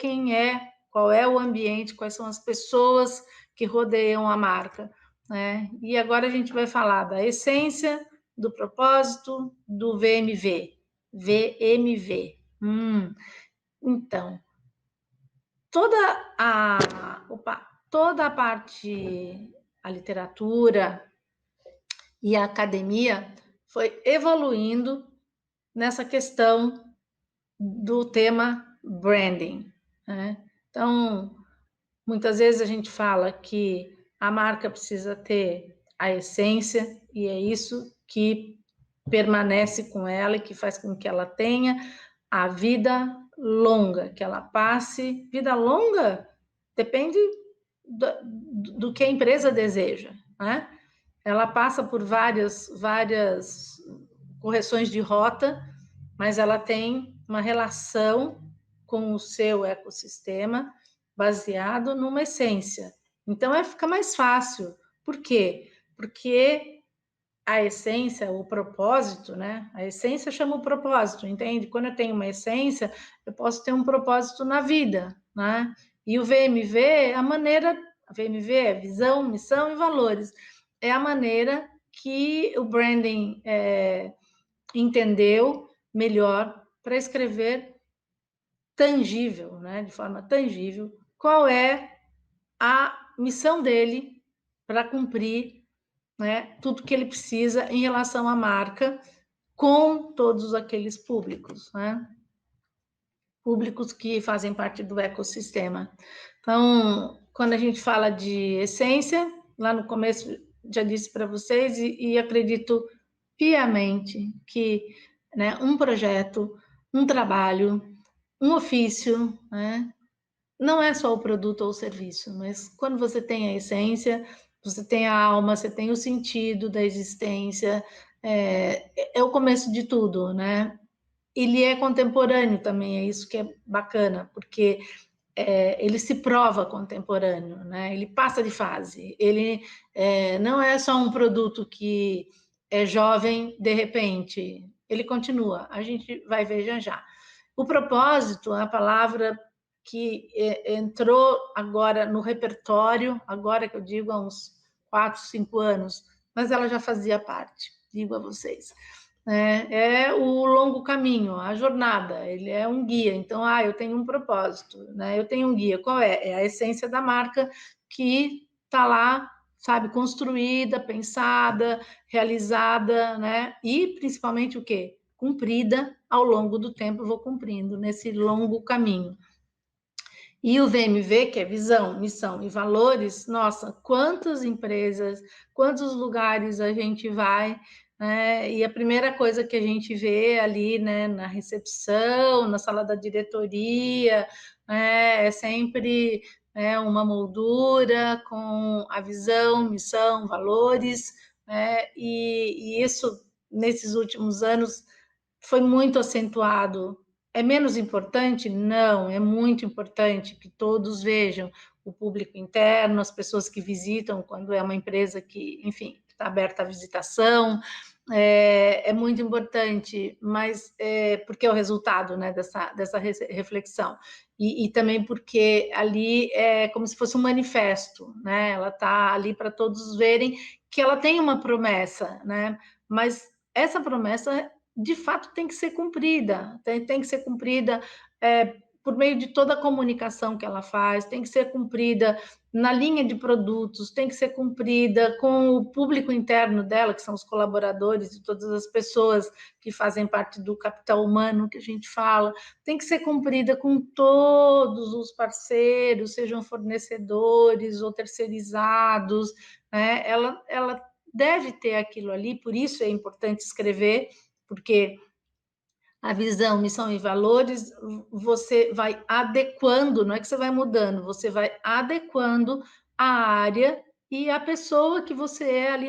qual é o ambiente, quais são as pessoas que rodeiam a marca, né? E agora a gente vai falar da essência, do propósito, do VMV. VMV. Então, toda a parte, a literatura e a academia foi evoluindo nessa questão do tema branding, né? Então, muitas vezes a gente fala que a marca precisa ter a essência, e é isso que permanece com ela e que faz com que ela tenha a vida longa, que ela passe. Vida longa depende do que a empresa deseja, né? Ela passa por várias correções de rota, mas ela tem uma relação com o seu ecossistema baseado numa essência. Então, fica mais fácil Por quê? Porque a essência, o propósito, né? A essência chama o propósito, entende? Quando eu tenho uma essência, eu posso ter um propósito na vida, né? E o VMV é a maneira, a VMV é visão, missão e valores. É a maneira que o branding entendeu melhor para escrever tangível, né? De forma tangível, qual é a missão dele para cumprir, né, tudo que ele precisa em relação à marca com todos aqueles públicos, né? Públicos que fazem parte do ecossistema. Então, quando a gente fala de essência, lá no começo já disse para vocês e acredito piamente que, né, um projeto, um trabalho, um ofício, né, não é só o produto ou o serviço, mas quando você tem a essência, você tem a alma, você tem o sentido da existência, é o começo de tudo, né? Ele é contemporâneo também, é isso que é bacana, porque ele se prova contemporâneo, né? Ele passa de fase, ele não é só um produto que é jovem de repente, ele continua, a gente vai ver já já. O propósito é a palavra que entrou agora no repertório, agora que eu digo há uns 4, 5 anos, mas ela já fazia parte, digo a vocês. É o longo caminho, a jornada, ele é um guia. Então, eu tenho um propósito, né? Eu tenho um guia. Qual é? É a essência da marca que está lá, sabe, construída, pensada, realizada, né? E principalmente o quê? Cumprida ao longo do tempo, eu vou cumprindo nesse longo caminho. E o VMV, que é visão, missão e valores, nossa, quantas empresas, quantos lugares a gente vai, né? E a primeira coisa que a gente vê ali, né, na recepção, na sala da diretoria, né, é sempre uma moldura com a visão, missão, valores, né? E isso, nesses últimos anos, foi muito acentuado. É menos importante? Não, é muito importante que todos vejam o público interno, as pessoas que visitam, quando é uma empresa que, enfim, está aberta à visitação, é muito importante, mas porque é o resultado, né, dessa reflexão. E também porque ali é como se fosse um manifesto, né? Ela está ali para todos verem que ela tem uma promessa, né? Mas essa promessa de fato tem que ser cumprida, tem que ser cumprida por meio de toda a comunicação que ela faz, tem que ser cumprida na linha de produtos, tem que ser cumprida com o público interno dela, que são os colaboradores e todas as pessoas que fazem parte do capital humano que a gente fala, tem que ser cumprida com todos os parceiros, sejam fornecedores ou terceirizados, né? Ela deve ter aquilo ali, por isso é importante escrever, porque a visão, missão e valores, você vai adequando, não é que você vai mudando, você vai adequando a área e a pessoa que você é ali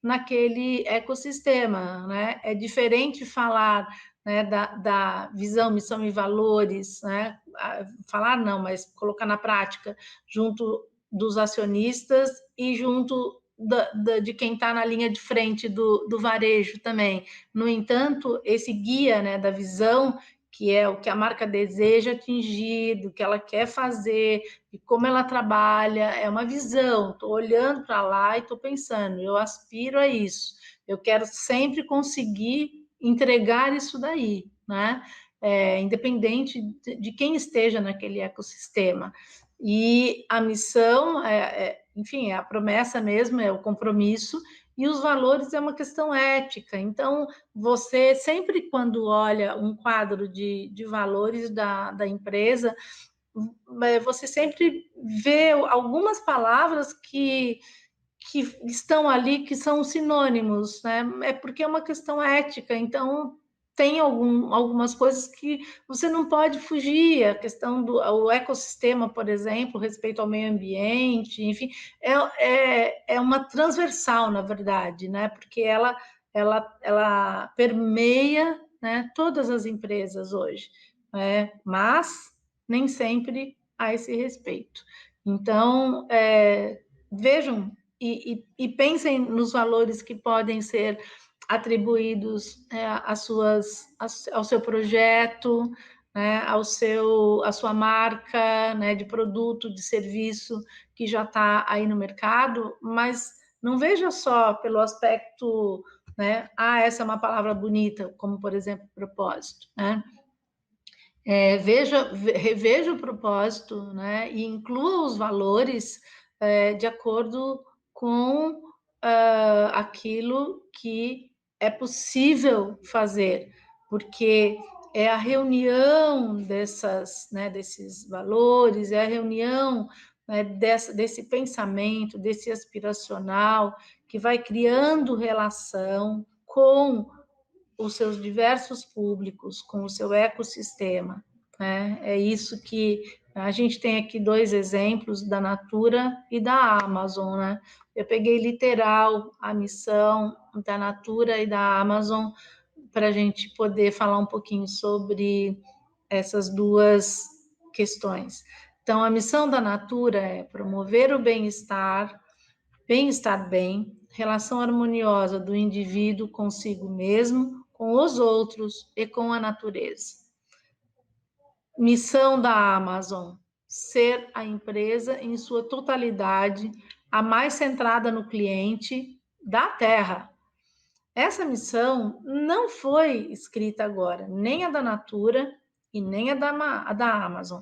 naquele ecossistema, né? É diferente falar, né, da visão, missão e valores, né? Falar não, mas colocar na prática junto dos acionistas e junto de quem está na linha de frente do varejo também. No entanto, esse guia, né, da visão, que é o que a marca deseja atingir, do que ela quer fazer, e como ela trabalha, é uma visão. Estou olhando para lá e estou pensando, eu aspiro a isso. Eu quero sempre conseguir entregar isso daí, né? Independente de quem esteja naquele ecossistema. E a missão, enfim, é a promessa mesmo, é o compromisso, e os valores é uma questão ética. Então, você sempre, quando olha um quadro de valores da empresa, você sempre vê algumas palavras que estão ali, que são sinônimos, né? É porque é uma questão ética. Então, tem algumas coisas que você não pode fugir, a questão do ecossistema, por exemplo, respeito ao meio ambiente, enfim, é uma transversal, na verdade, né? Porque ela permeia, né, todas as empresas hoje, né? Mas nem sempre há esse respeito. Então, vejam e pensem nos valores que podem ser atribuídos ao seu projeto, né, à sua marca, né, de produto, de serviço que já está aí no mercado, mas não veja só pelo aspecto, né, essa é uma palavra bonita, como, por exemplo, propósito, né? Reveja o propósito, né, e inclua os valores de acordo com aquilo que é possível fazer, porque é a reunião desses valores, é a reunião, né, desse pensamento, desse aspiracional, que vai criando relação com os seus diversos públicos, com o seu ecossistema, né? É isso que a gente tem aqui 2 exemplos da Natura e da Amazon, né? Eu peguei literal a missão da Natura e da Amazon para a gente poder falar um pouquinho sobre essas 2 questões. Então, a missão da Natura é promover o bem-estar bem, relação harmoniosa do indivíduo consigo mesmo, com os outros e com a natureza. Missão da Amazon: ser a empresa em sua totalidade, a mais centrada no cliente da Terra. Essa missão não foi escrita agora, nem a da Natura e nem a da Amazon.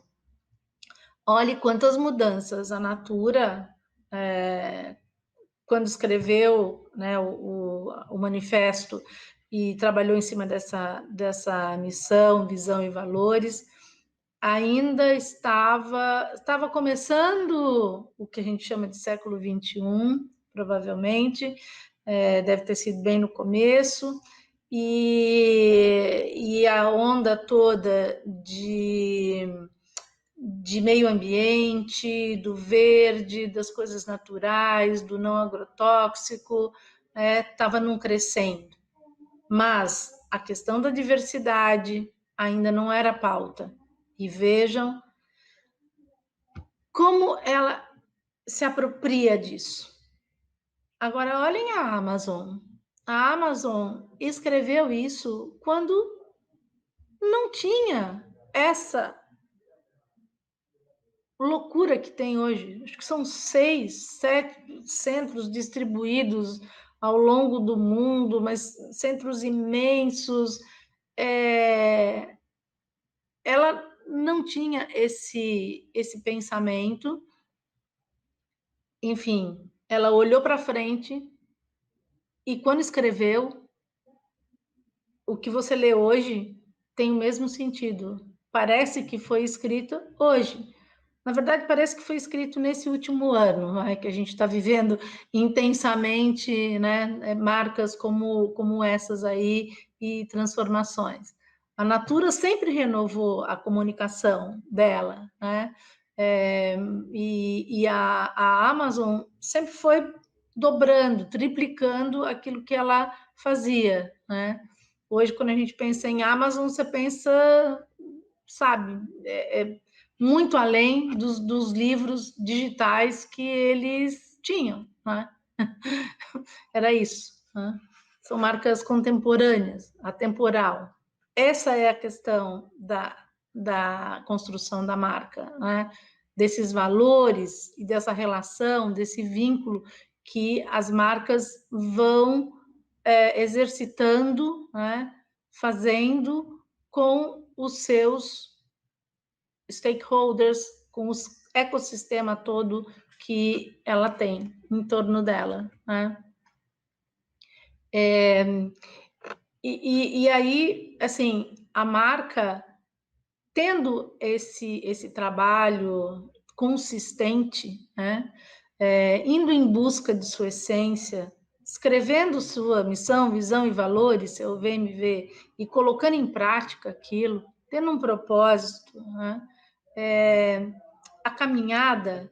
Olhe quantas mudanças a Natura quando escreveu, né, o manifesto e trabalhou em cima dessa missão, visão e valores, ainda estava começando o que a gente chama de século XXI, provavelmente, deve ter sido bem no começo, e a onda toda de meio ambiente, do verde, das coisas naturais, do não agrotóxico, estava num crescendo. Mas a questão da diversidade ainda não era pauta. E vejam como ela se apropria disso. Agora, olhem a Amazon. A Amazon escreveu isso quando não tinha essa loucura que tem hoje. Acho que são 6, 7 centros distribuídos ao longo do mundo, mas centros imensos. Ela não tinha esse pensamento. Enfim, ela olhou para frente e quando escreveu, o que você lê hoje tem o mesmo sentido. Parece que foi escrito hoje. Na verdade, parece que foi escrito nesse último ano, né, que a gente está vivendo intensamente, né, marcas como essas aí e transformações. A Natura sempre renovou a comunicação dela, né? E a Amazon sempre foi dobrando, triplicando aquilo que ela fazia, né? Hoje, quando a gente pensa em Amazon, você pensa, sabe, muito além dos livros digitais que eles tinham, né? Era isso, né? São marcas contemporâneas, atemporal. Essa é a questão da construção da marca, né? Desses valores e dessa relação, desse vínculo que as marcas vão exercitando, né? Fazendo com os seus stakeholders, com o ecossistema todo que ela tem em torno dela, né? E aí, assim, a marca tendo esse trabalho consistente, né? Indo em busca de sua essência, escrevendo sua missão, visão e valores, seu VMV, e colocando em prática aquilo, tendo um propósito, né? A caminhada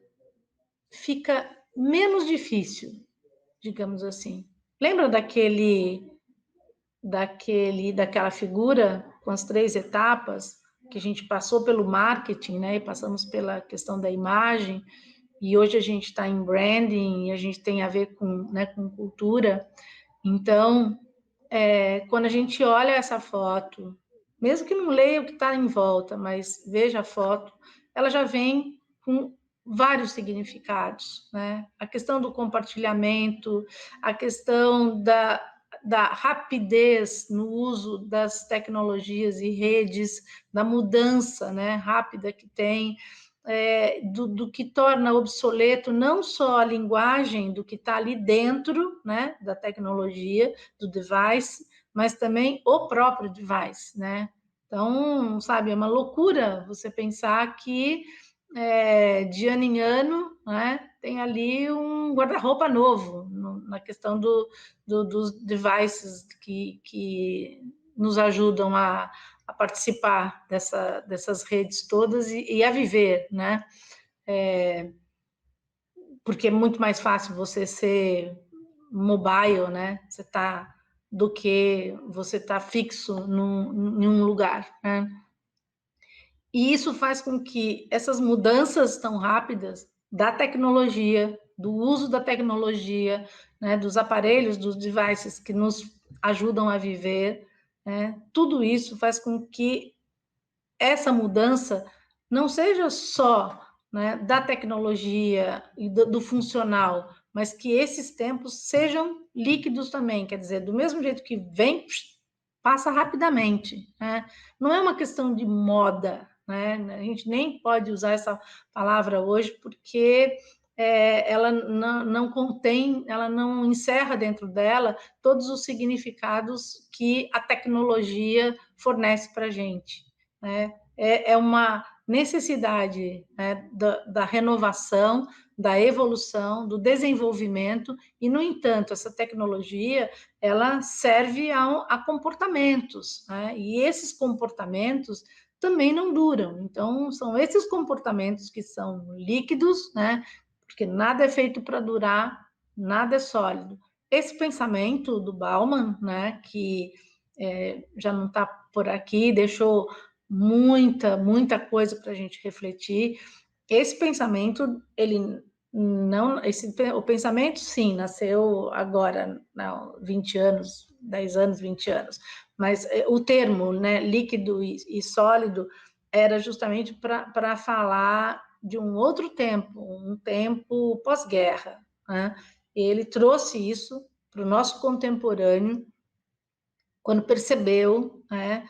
fica menos difícil, digamos assim. Lembra daquela figura com as 3 etapas que a gente passou pelo marketing, né? E passamos pela questão da imagem e hoje a gente está em branding, e a gente tem a ver com, né, com cultura. Então, quando a gente olha essa foto, mesmo que não leia o que está em volta, mas veja a foto, ela já vem com vários significados, né? A questão do compartilhamento, a questão da rapidez no uso das tecnologias e redes, da mudança, né, rápida que tem, do que torna obsoleto não só a linguagem do que está ali dentro, né, da tecnologia, do device, mas também o próprio device, né? Então, sabe, é uma loucura você pensar que de ano em ano, né, tem ali um guarda-roupa novo na questão dos devices que nos ajudam a participar dessas redes todas e a viver, né? Porque é muito mais fácil você ser mobile, né? Você tá do que você tá fixo em um lugar, né? E isso faz com que essas mudanças tão rápidas da tecnologia, do uso da tecnologia, né, dos aparelhos, dos devices que nos ajudam a viver, né, tudo isso faz com que essa mudança não seja só, né, da tecnologia e do funcional, mas que esses tempos sejam líquidos também, quer dizer, do mesmo jeito que vem, passa rapidamente, né? Não é uma questão de moda, né? A gente nem pode usar essa palavra hoje porque ela não contém, ela não encerra dentro dela todos os significados que a tecnologia fornece para a gente, né? É uma necessidade, né, da renovação, da evolução, do desenvolvimento, e, no entanto, essa tecnologia ela serve a comportamentos, né? E esses comportamentos também não duram. Então, são esses comportamentos que são líquidos, né? Porque nada é feito para durar, nada é sólido. Esse pensamento do Bauman, né, que já não está por aqui, deixou muita coisa para a gente refletir. Esse pensamento, ele não, o pensamento, sim, nasceu agora, não, 20 anos, 10 anos, 20 anos, mas o termo, né, líquido e sólido, era justamente para falar de um outro tempo, um tempo pós-guerra, né? Ele trouxe isso para o nosso contemporâneo, quando percebeu, né,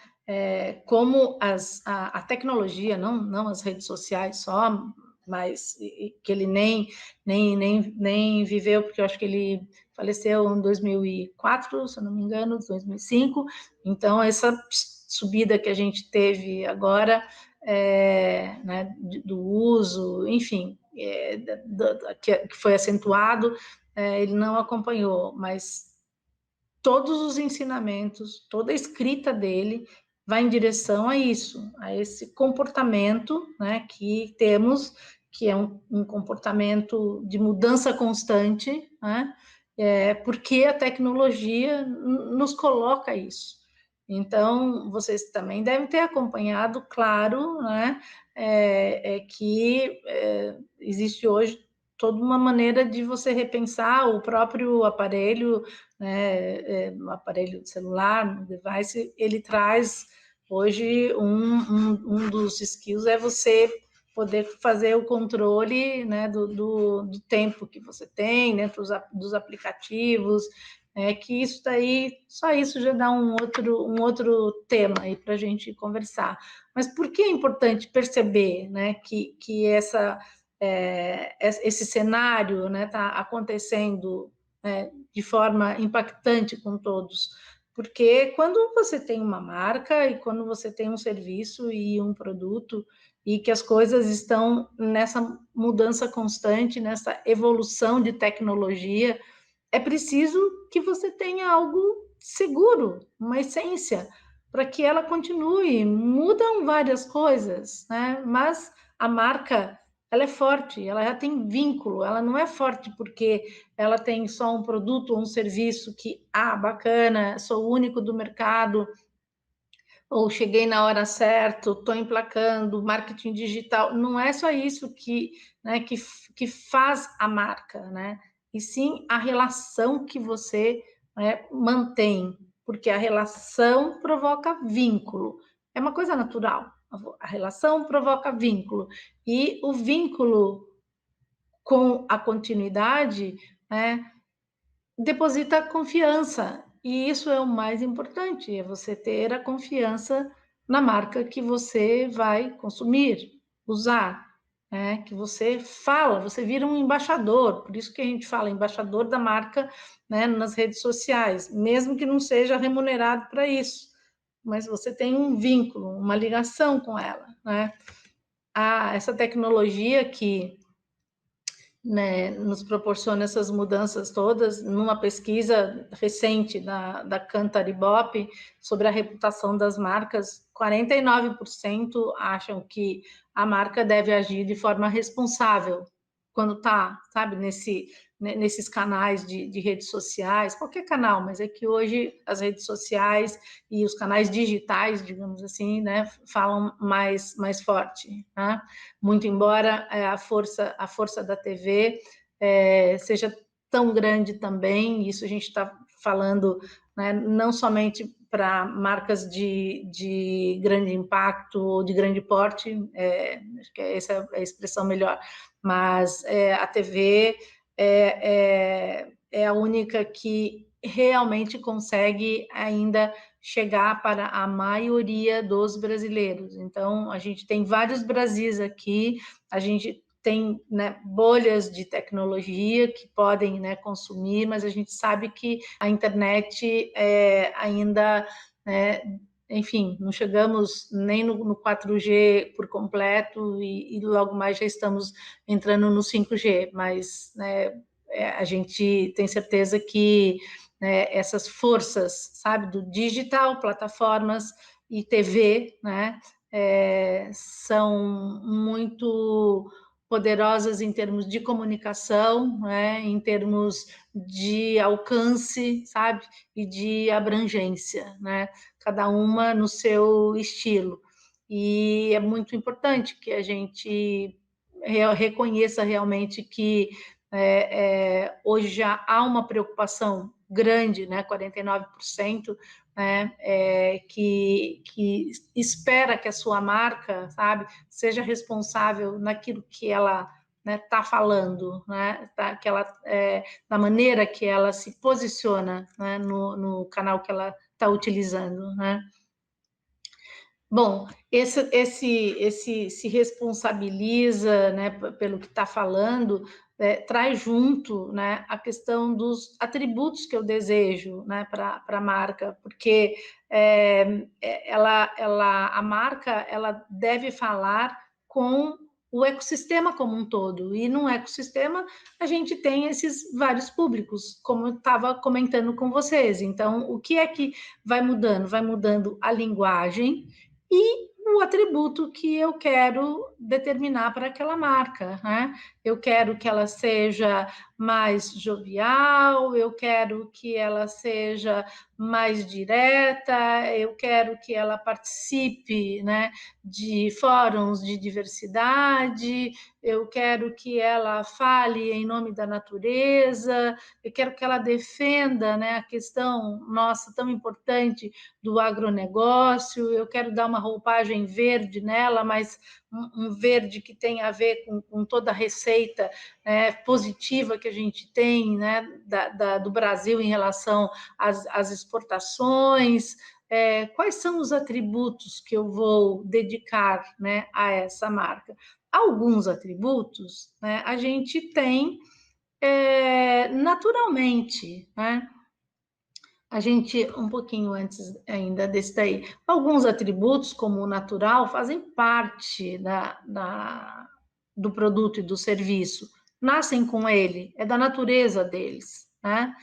como a tecnologia, não as redes sociais só, mas que ele nem viveu, porque eu acho que ele faleceu em 2004, se eu não me engano, 2005. Então, essa subida que a gente teve agora, né, do uso, enfim, que foi acentuado, ele não acompanhou, mas todos os ensinamentos, toda a escrita dele vai em direção a isso, a esse comportamento, né, que temos, que é um comportamento de mudança constante, né, porque a tecnologia nos coloca isso. Então, vocês também devem ter acompanhado, claro, né, que existe hoje toda uma maneira de você repensar o próprio aparelho, né, no aparelho celular, no device, ele traz hoje um dos skills é você poder fazer o controle, né, do tempo que você tem dentro dos aplicativos, que isso daí, só isso já dá um outro tema aí para a gente conversar. Mas por que é importante perceber, né, que esse cenário está acontecendo de forma impactante com todos? Porque quando você tem uma marca e quando você tem um serviço e um produto e que as coisas estão nessa mudança constante, nessa evolução de tecnologia, é preciso que você tenha algo seguro, uma essência, para que ela continue. Mudam várias coisas, né? Mas a marca, ela é forte, ela já tem vínculo, ela não é forte porque ela tem só um produto ou um serviço que, bacana, sou o único do mercado, ou cheguei na hora certa, estou emplacando, marketing digital. Não é só isso que né, que faz a marca, né? E sim a relação que você, né, mantém, porque a relação provoca vínculo. É uma coisa natural. A relação provoca vínculo. E o vínculo com a continuidade, né, deposita confiança. E isso é o mais importante, é você ter a confiança na marca que você vai consumir, usar, né? Que você fala, você vira um embaixador, por isso que a gente fala embaixador da marca, né, nas redes sociais, mesmo que não seja remunerado para isso, mas você tem um vínculo, uma ligação com ela, né? Essa tecnologia que, né, nos proporciona essas mudanças todas. Numa pesquisa recente da Kantar Ibope sobre a reputação das marcas, 49% acham que a marca deve agir de forma responsável quando está, sabe, nesses canais de redes sociais, qualquer canal, mas é que hoje as redes sociais e os canais digitais, digamos assim, né, falam mais forte, né? Muito embora a força da TV seja tão grande também, isso a gente está falando, né, não somente para marcas de grande impacto ou de grande porte, acho que essa é a expressão melhor, mas a TV é a única que realmente consegue ainda chegar para a maioria dos brasileiros. Então, a gente tem vários Brasis aqui, a gente tem, né, bolhas de tecnologia que podem, né, consumir, mas a gente sabe que a internet ainda, enfim, não chegamos nem no 4G por completo e logo mais já estamos entrando no 5G, mas, né, a gente tem certeza que, né, essas forças, sabe, do digital, plataformas e TV, né, são muito poderosas em termos de comunicação, né, em termos de alcance, sabe, e de abrangência, né, cada uma no seu estilo. E é muito importante que a gente reconheça realmente que hoje já há uma preocupação grande, né, 49%, né, que espera que a sua marca, sabe, seja responsável naquilo que ela está, né, falando, né, que ela, da maneira que ela se posiciona, né, no canal que ela está utilizando, né. Bom, esse se responsabiliza, né, pelo que está falando, traz junto, né, a questão dos atributos que eu desejo, né, para a marca, porque a marca ela deve falar com o ecossistema como um todo, e num ecossistema a gente tem esses vários públicos, como eu estava comentando com vocês. Então, o que é que vai mudando? Vai mudando a linguagem e o atributo que eu quero determinar para aquela marca, né? Eu quero que ela seja mais jovial, eu quero que ela seja mais direta, eu quero que ela participe, né, de fóruns de diversidade, eu quero que ela fale em nome da natureza, eu quero que ela defenda, né, a questão nossa tão importante do agronegócio, eu quero dar uma roupagem verde nela, mas um verde que tem a ver com toda a receita positiva que a gente tem, né, do Brasil em relação às exportações. Quais são os atributos que eu vou dedicar, né, a essa marca? Alguns atributos, né, a gente tem naturalmente, né? A gente, um pouquinho antes ainda desse daí, alguns atributos, como o natural, fazem parte do produto e do serviço, nascem com ele, é da natureza deles, né?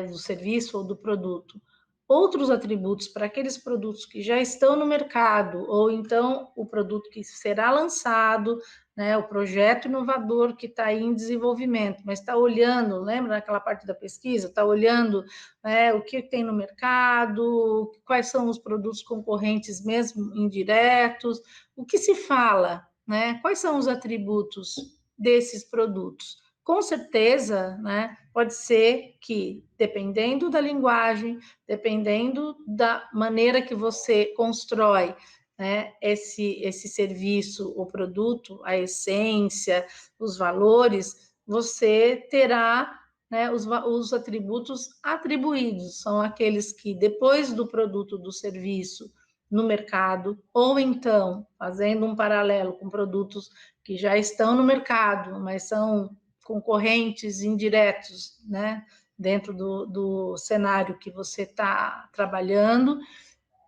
Do serviço ou do produto. Outros atributos para aqueles produtos que já estão no mercado, ou então o produto que será lançado, né, o projeto inovador que está em desenvolvimento, mas está olhando, lembra daquela parte da pesquisa? Está olhando, né, o que tem no mercado, quais são os produtos concorrentes mesmo indiretos, o que se fala, né? Quais são os atributos desses produtos? Com certeza, né, pode ser que, dependendo da linguagem, dependendo da maneira que você constrói, né, esse serviço ou produto, a essência, os valores, você terá, né, os atributos atribuídos, são aqueles que, depois do produto, do serviço, no mercado, ou então, fazendo um paralelo com produtos que já estão no mercado, mas são concorrentes indiretos, né, dentro do cenário que você está trabalhando,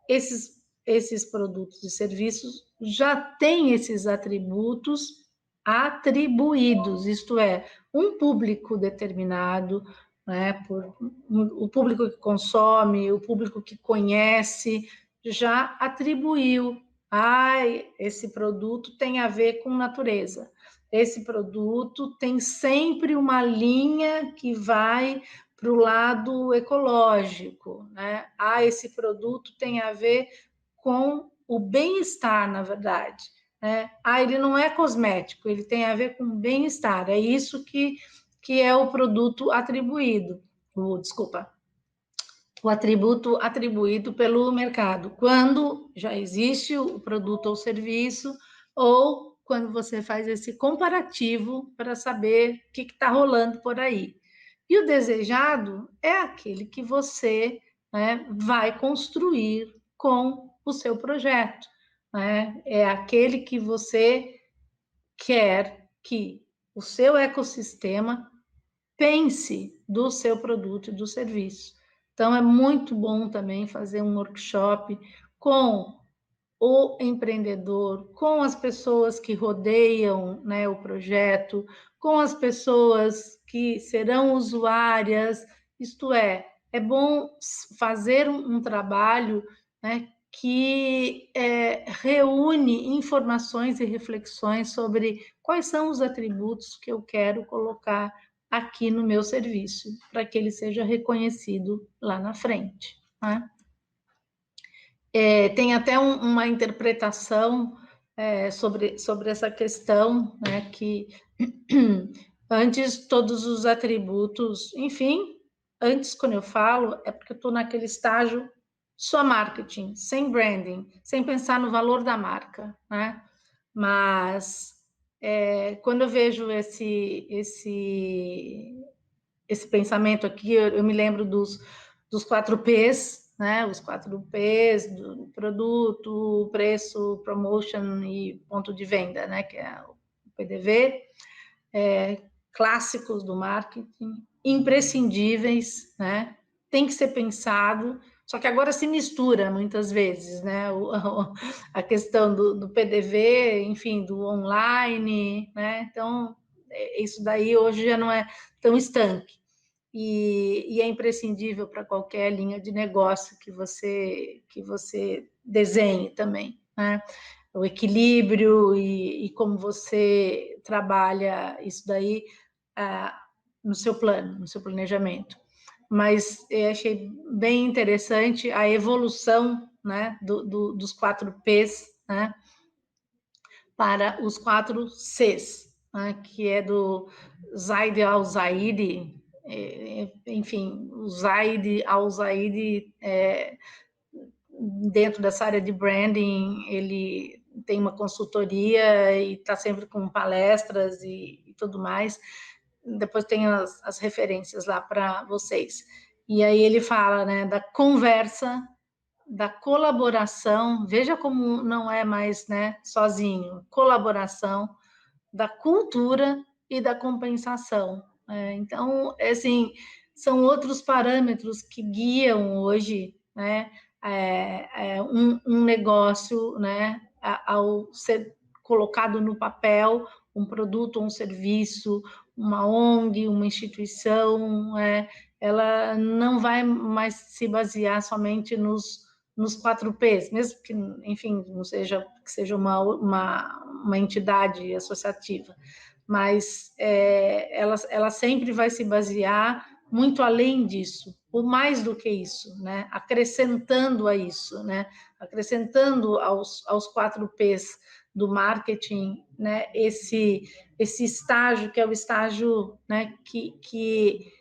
esses produtos e serviços já têm esses atributos atribuídos, isto é, um público determinado, né, o público que consome, o público que conhece, já atribuiu. Esse produto tem a ver com natureza. Esse produto tem sempre uma linha que vai para o lado ecológico, né? Esse produto tem a ver com o bem-estar, na verdade, né? Ele não é cosmético, ele tem a ver com bem-estar. É isso que é o produto atribuído. Desculpa, o atributo atribuído pelo mercado, quando já existe o produto ou serviço, ou quando você faz esse comparativo para saber o que está rolando por aí. E o desejado é aquele que você, né, vai construir com o seu projeto, né? É aquele que você quer que o seu ecossistema pense do seu produto e do serviço. Então, é muito bom também fazer um workshop com o empreendedor, com as pessoas que rodeiam, né, o projeto, com as pessoas que serão usuárias, isto é bom fazer um trabalho, né, que reúne informações e reflexões sobre quais são os atributos que eu quero colocar aqui no meu serviço, para que ele seja reconhecido lá na frente, né? Tem até uma interpretação sobre essa questão, né, que antes todos os atributos, enfim, antes quando eu falo, é porque eu estou naquele estágio só marketing, sem branding, sem pensar no valor da marca, né? Mas quando eu vejo esse pensamento aqui, eu me lembro dos 4 P's, né? Os 4 P's do produto, preço, promotion e ponto de venda, né? Que é o PDV, clássicos do marketing, imprescindíveis, né? Tem que ser pensado, só que agora se mistura muitas vezes, né? A questão do PDV, enfim, do online, né? Então, isso daí hoje já não é tão estanque. E é imprescindível para qualquer linha de negócio que você desenhe também, né? O equilíbrio e como você trabalha isso daí no seu plano, no seu planejamento. Mas eu achei bem interessante a evolução, né, dos 4 P's, né, para os 4 C's, né, que é do Zaid al-Zaidi, enfim, o Zaid al-Zaidi, dentro dessa área de branding, ele tem uma consultoria e está sempre com palestras e tudo mais. Depois tem as referências lá para vocês. E aí ele fala, né, da conversa, da colaboração, veja como não é mais, né, sozinho, colaboração, da cultura e da compensação. Então, assim, são outros parâmetros que guiam hoje, né, um negócio, né, ao ser colocado no papel um produto, um serviço, uma ONG, uma instituição, ela não vai mais se basear somente nos 4 P's, mesmo que, enfim, não seja que seja uma entidade associativa, mas ela sempre vai se basear muito além disso, ou mais do que isso, né? Acrescentando a isso, né? Acrescentando aos 4Ps do marketing, né? Esse estágio que é o estágio, né? Que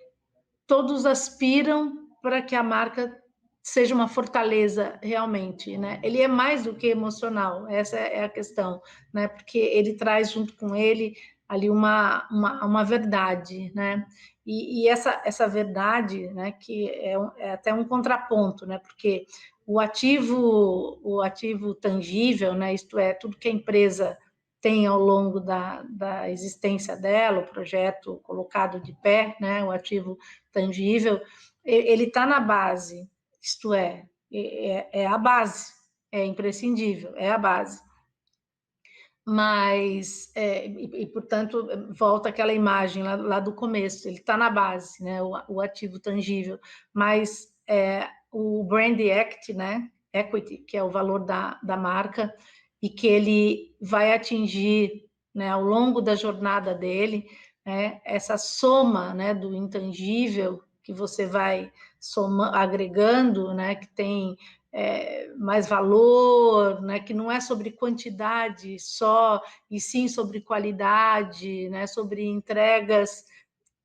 todos aspiram para que a marca seja uma fortaleza realmente, né? Ele é mais do que emocional, essa é a questão, né? Porque ele traz junto com ele ali uma verdade, né? E essa verdade, né? Que é até um contraponto, né? Porque o ativo tangível, né? Isto é, tudo que a empresa tem ao longo da existência dela, o projeto colocado de pé, né? O ativo tangível, ele está na base, isto é a base, é imprescindível, é a base. Mas, portanto, volta aquela imagem lá do começo, ele está na base, né, o ativo tangível, mas o brand act, né, equity, que é o valor da marca, e que ele vai atingir, né, ao longo da jornada dele, né, essa soma, né, do intangível que você vai agregando, né, que tem mais valor, né, que não é sobre quantidade só, e sim sobre qualidade, né, sobre entregas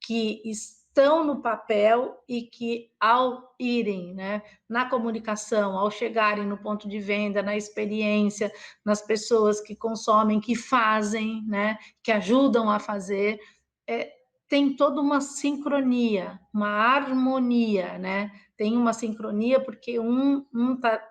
que estão no papel e que, ao irem, né, na comunicação, ao chegarem no ponto de venda, na experiência, nas pessoas que consomem, que fazem, né, que ajudam a fazer, tem toda uma sincronia, uma harmonia, né? Tem uma sincronia porque um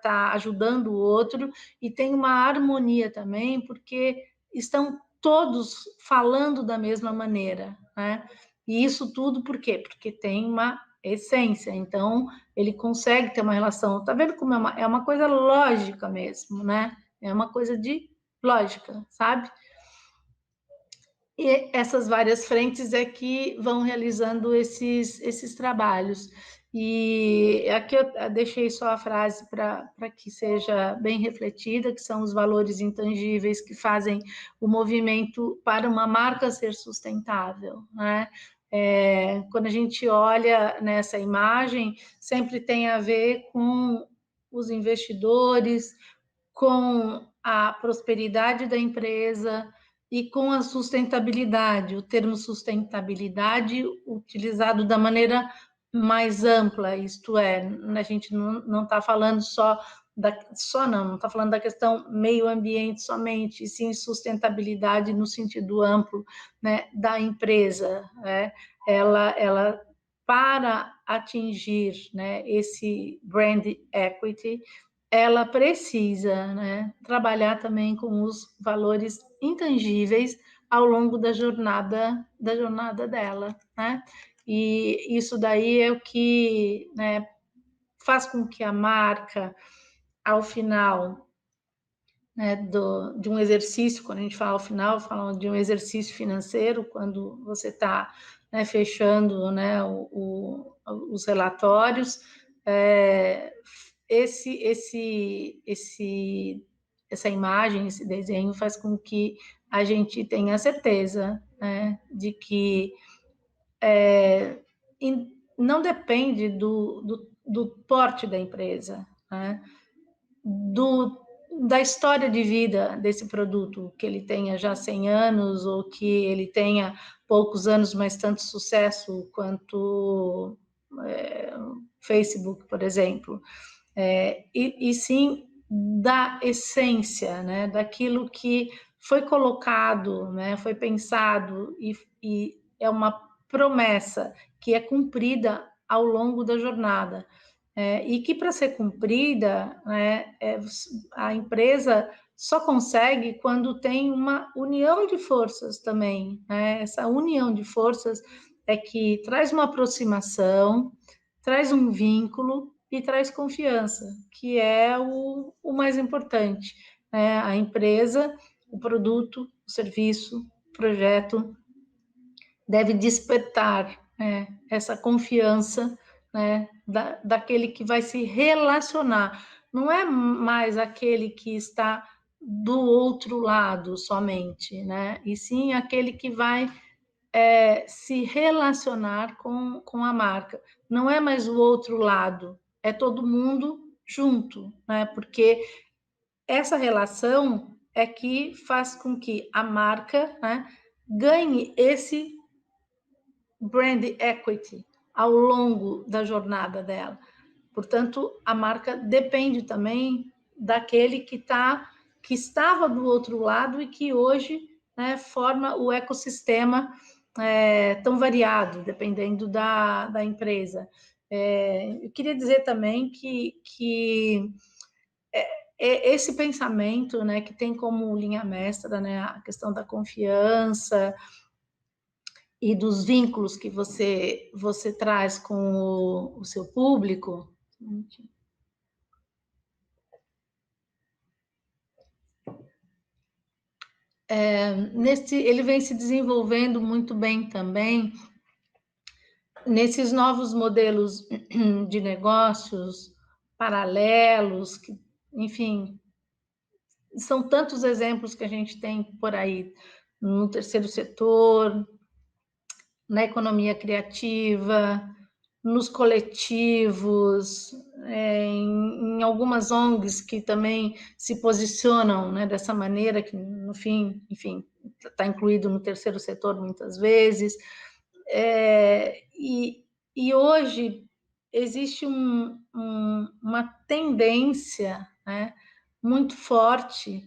tá ajudando o outro, e tem uma harmonia também porque estão todos falando da mesma maneira, né? E isso tudo por quê? Porque tem uma essência, então ele consegue ter uma relação. Tá vendo como é uma coisa lógica mesmo, né? É uma coisa de lógica, sabe? E essas várias frentes é que vão realizando esses trabalhos. E aqui eu deixei só a frase para que seja bem refletida, que são os valores intangíveis que fazem o movimento para uma marca ser sustentável, né? Quando a gente olha nessa imagem, sempre tem a ver com os investidores, com a prosperidade da empresa e com a sustentabilidade. O termo sustentabilidade utilizado da maneira mais ampla, isto é, a gente não está falando não está falando da questão meio ambiente somente, e sim sustentabilidade no sentido amplo, né, da empresa, né? Ela para atingir, né, esse brand equity, ela precisa, né, trabalhar também com os valores intangíveis ao longo da jornada dela, né? E isso daí é o que, né, faz com que a marca, ao final, né, de um exercício, quando a gente fala ao final, fala de um exercício financeiro, quando você está, né, fechando, né, os relatórios, essa imagem, esse desenho faz com que a gente tenha certeza, né, de que não depende do porte da empresa, né, da história de vida desse produto, que ele tenha já 100 anos ou que ele tenha poucos anos, mas tanto sucesso quanto Facebook, por exemplo. E sim da essência, né, daquilo que foi colocado, né, foi pensado e é uma promessa que é cumprida ao longo da jornada. E que para ser cumprida, né, a empresa só consegue quando tem uma união de forças também, né? Essa união de forças é que traz uma aproximação, traz um vínculo e traz confiança, que é o mais importante, né? A empresa, o produto, o serviço, o projeto deve despertar, né, essa confiança, né, daquele que vai se relacionar. Não é mais aquele que está do outro lado somente, né? E sim aquele que vai se relacionar com a marca. Não é mais o outro lado, é todo mundo junto, né? Porque essa relação é que faz com que a marca, né, ganhe esse brand equity ao longo da jornada dela. Portanto, a marca depende também daquele que estava do outro lado e que hoje, né, forma o ecossistema tão variado, dependendo da empresa. Eu queria dizer também que esse pensamento, né, que tem como linha mestra, né, a questão da confiança e dos vínculos que você traz com o seu público. Ele vem se desenvolvendo muito bem também nesses novos modelos de negócios paralelos, que, enfim, são tantos exemplos que a gente tem por aí no terceiro setor, na economia criativa, nos coletivos, em algumas ONGs que também se posicionam, né, dessa maneira, que no fim, enfim, está incluído no terceiro setor muitas vezes. E hoje existe uma tendência, né, muito forte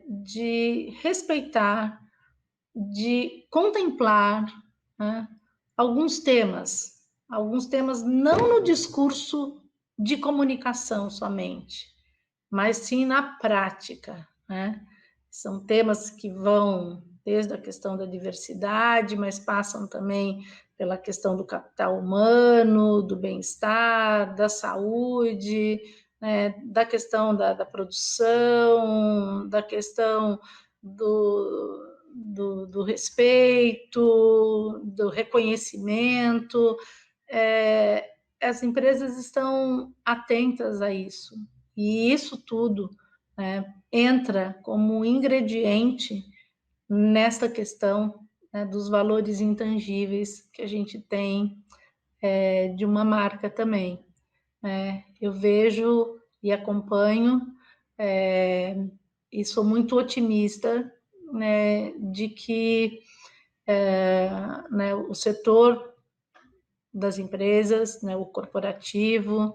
de respeitar, de contemplar, né, alguns temas não no discurso de comunicação somente, mas sim na prática, né? São temas que vão desde a questão da diversidade, mas passam também pela questão do capital humano, do bem-estar, da saúde, né, da questão da produção, da questão do respeito, do reconhecimento. As empresas estão atentas a isso, e isso tudo, né, entra como ingrediente nesta questão, né, dos valores intangíveis que a gente tem de uma marca também. Eu vejo e acompanho e sou muito otimista, né, de que né, o setor das empresas, né, o corporativo,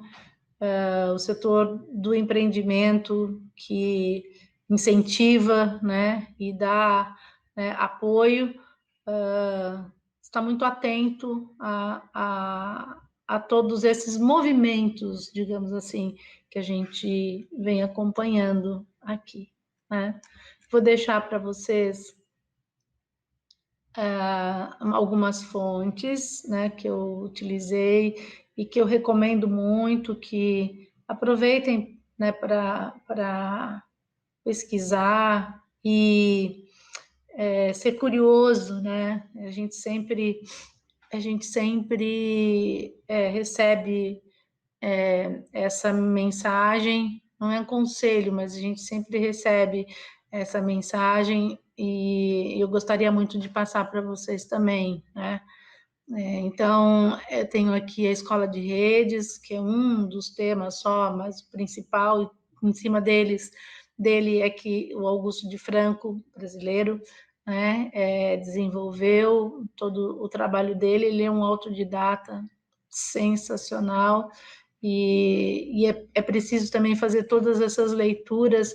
o setor do empreendimento que incentiva, né, e dá, né, apoio, está muito atento a todos esses movimentos, digamos assim, que a gente vem acompanhando aqui, né? Vou deixar para vocês algumas fontes, né, que eu utilizei e que eu recomendo muito que aproveitem, né, para pesquisar e ser curioso, né? A gente sempre recebe essa mensagem, não é um conselho, mas a gente sempre recebe essa mensagem e eu gostaria muito de passar para vocês também, né? Então, eu tenho aqui a Escola de Redes, que é um dos temas só, mas o principal, em cima dele é que o Augusto de Franco, brasileiro, né, desenvolveu todo o trabalho dele. Ele é um autodidata sensacional, e é preciso também fazer todas essas leituras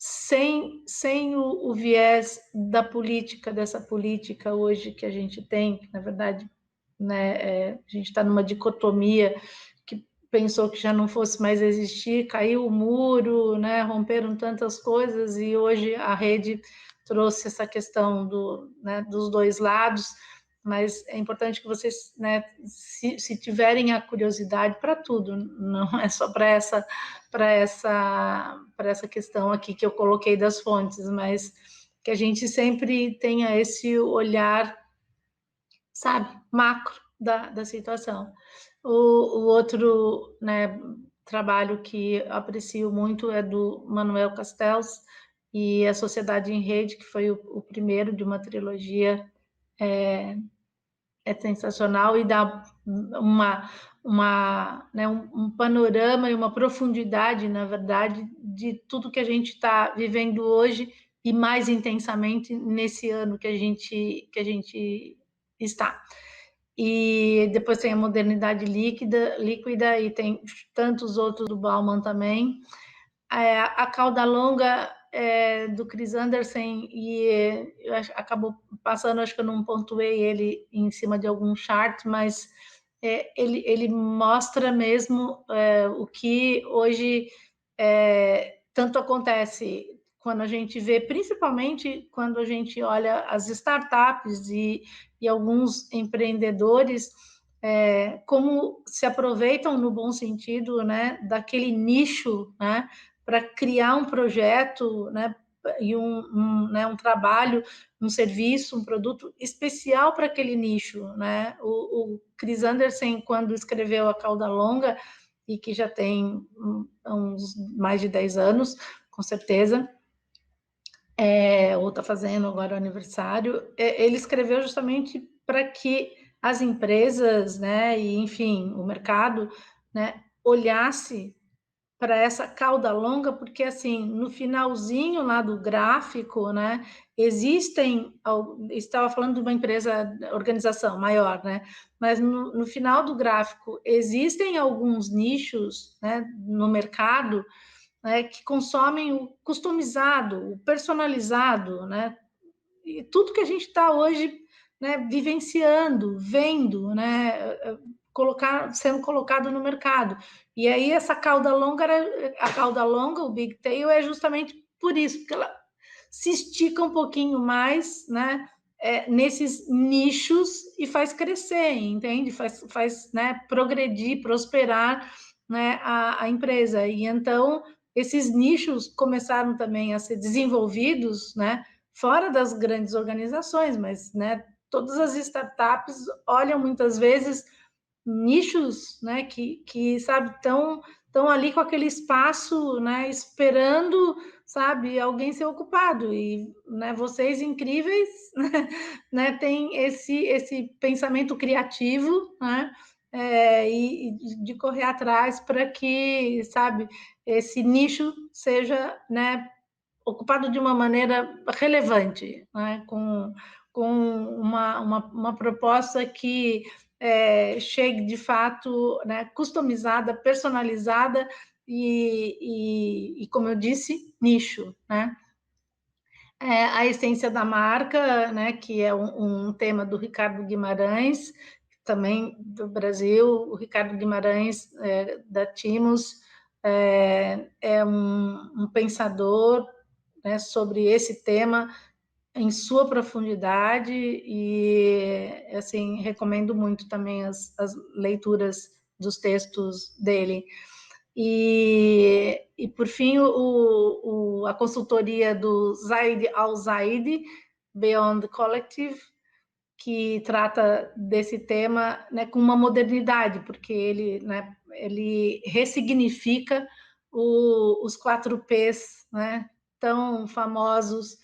sem o viés da política, dessa política hoje que a gente tem, que na verdade, né, a gente está numa dicotomia que pensou que já não fosse mais existir, caiu o muro, né, romperam tantas coisas, e hoje a rede trouxe essa questão né, dos dois lados, mas é importante que vocês, né, se tiverem a curiosidade para tudo, não é só para essa questão aqui que eu coloquei das fontes, mas que a gente sempre tenha esse olhar, sabe, macro da situação. O outro, né, trabalho que aprecio muito é do Manuel Castells, e A Sociedade em Rede, que foi o primeiro de uma trilogia, é sensacional e dá né, um panorama e uma profundidade, na verdade, de tudo que a gente está vivendo hoje e mais intensamente nesse ano que a gente está. E depois tem a Modernidade Líquida e tem tantos outros do Bauman também. A Cauda Longa do Chris Anderson, e acabou passando, acho que eu não pontuei ele em cima de algum chart, mas ele mostra mesmo o que hoje tanto acontece quando a gente vê, principalmente quando a gente olha as startups e alguns empreendedores, como se aproveitam no bom sentido, né, daquele nicho, né, para criar um projeto, né, e um trabalho, um serviço, um produto especial para aquele nicho, né? O Chris Anderson, quando escreveu A Cauda Longa, e que já tem uns mais de 10 anos, com certeza, ou está fazendo agora o aniversário, ele escreveu justamente para que as empresas, né, e enfim, o mercado, né, olhasse para essa cauda longa, porque assim, no finalzinho lá do gráfico, né, estava falando de uma empresa, organização maior, né, mas no final do gráfico existem alguns nichos, né, no mercado, né, que consomem o customizado, o personalizado, né, e tudo que a gente está hoje, né, vivenciando, vendo, né, sendo colocado no mercado. E aí a cauda longa, o big tail, é justamente por isso, porque ela se estica um pouquinho mais, né, nesses nichos e faz crescer, entende? Faz né, progredir, prosperar, né, a empresa. E então esses nichos começaram também a ser desenvolvidos, né, fora das grandes organizações, mas, né, todas as startups olham muitas vezes nichos, né, que sabe, estão ali com aquele espaço, né, esperando, sabe, alguém ser ocupado. E, né, vocês incríveis, né, têm esse pensamento criativo, né, e de correr atrás para que, sabe, esse nicho seja, né, ocupado de uma maneira relevante, né? com uma proposta que chegue de fato, né, customizada, personalizada e, como eu disse, nicho, né? A essência da marca, né, que é um tema do Ricardo Guimarães, também do Brasil. O Ricardo Guimarães, da Timos, é um pensador, né, sobre esse tema em sua profundidade e, assim, recomendo muito também as leituras dos textos dele. E por fim, a consultoria do Zaid Al-Zaid, Beyond the Collective, que trata desse tema, né, com uma modernidade, porque ele, né, ele ressignifica os 4Ps, né, tão famosos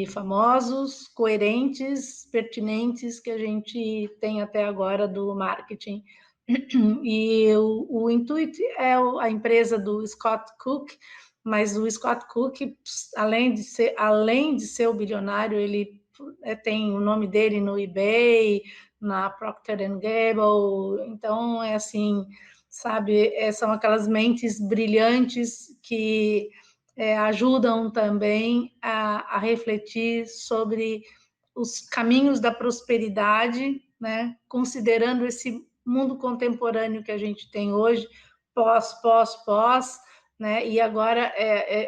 famosos, coerentes, pertinentes, que a gente tem até agora do marketing. E o Intuit é a empresa do Scott Cook, mas o Scott Cook, além de ser o bilionário, ele tem o nome dele no eBay, na Procter & Gamble, então é assim, sabe, são aquelas mentes brilhantes que ajudam também a refletir sobre os caminhos da prosperidade, né, considerando esse mundo contemporâneo que a gente tem hoje, pós, né, e agora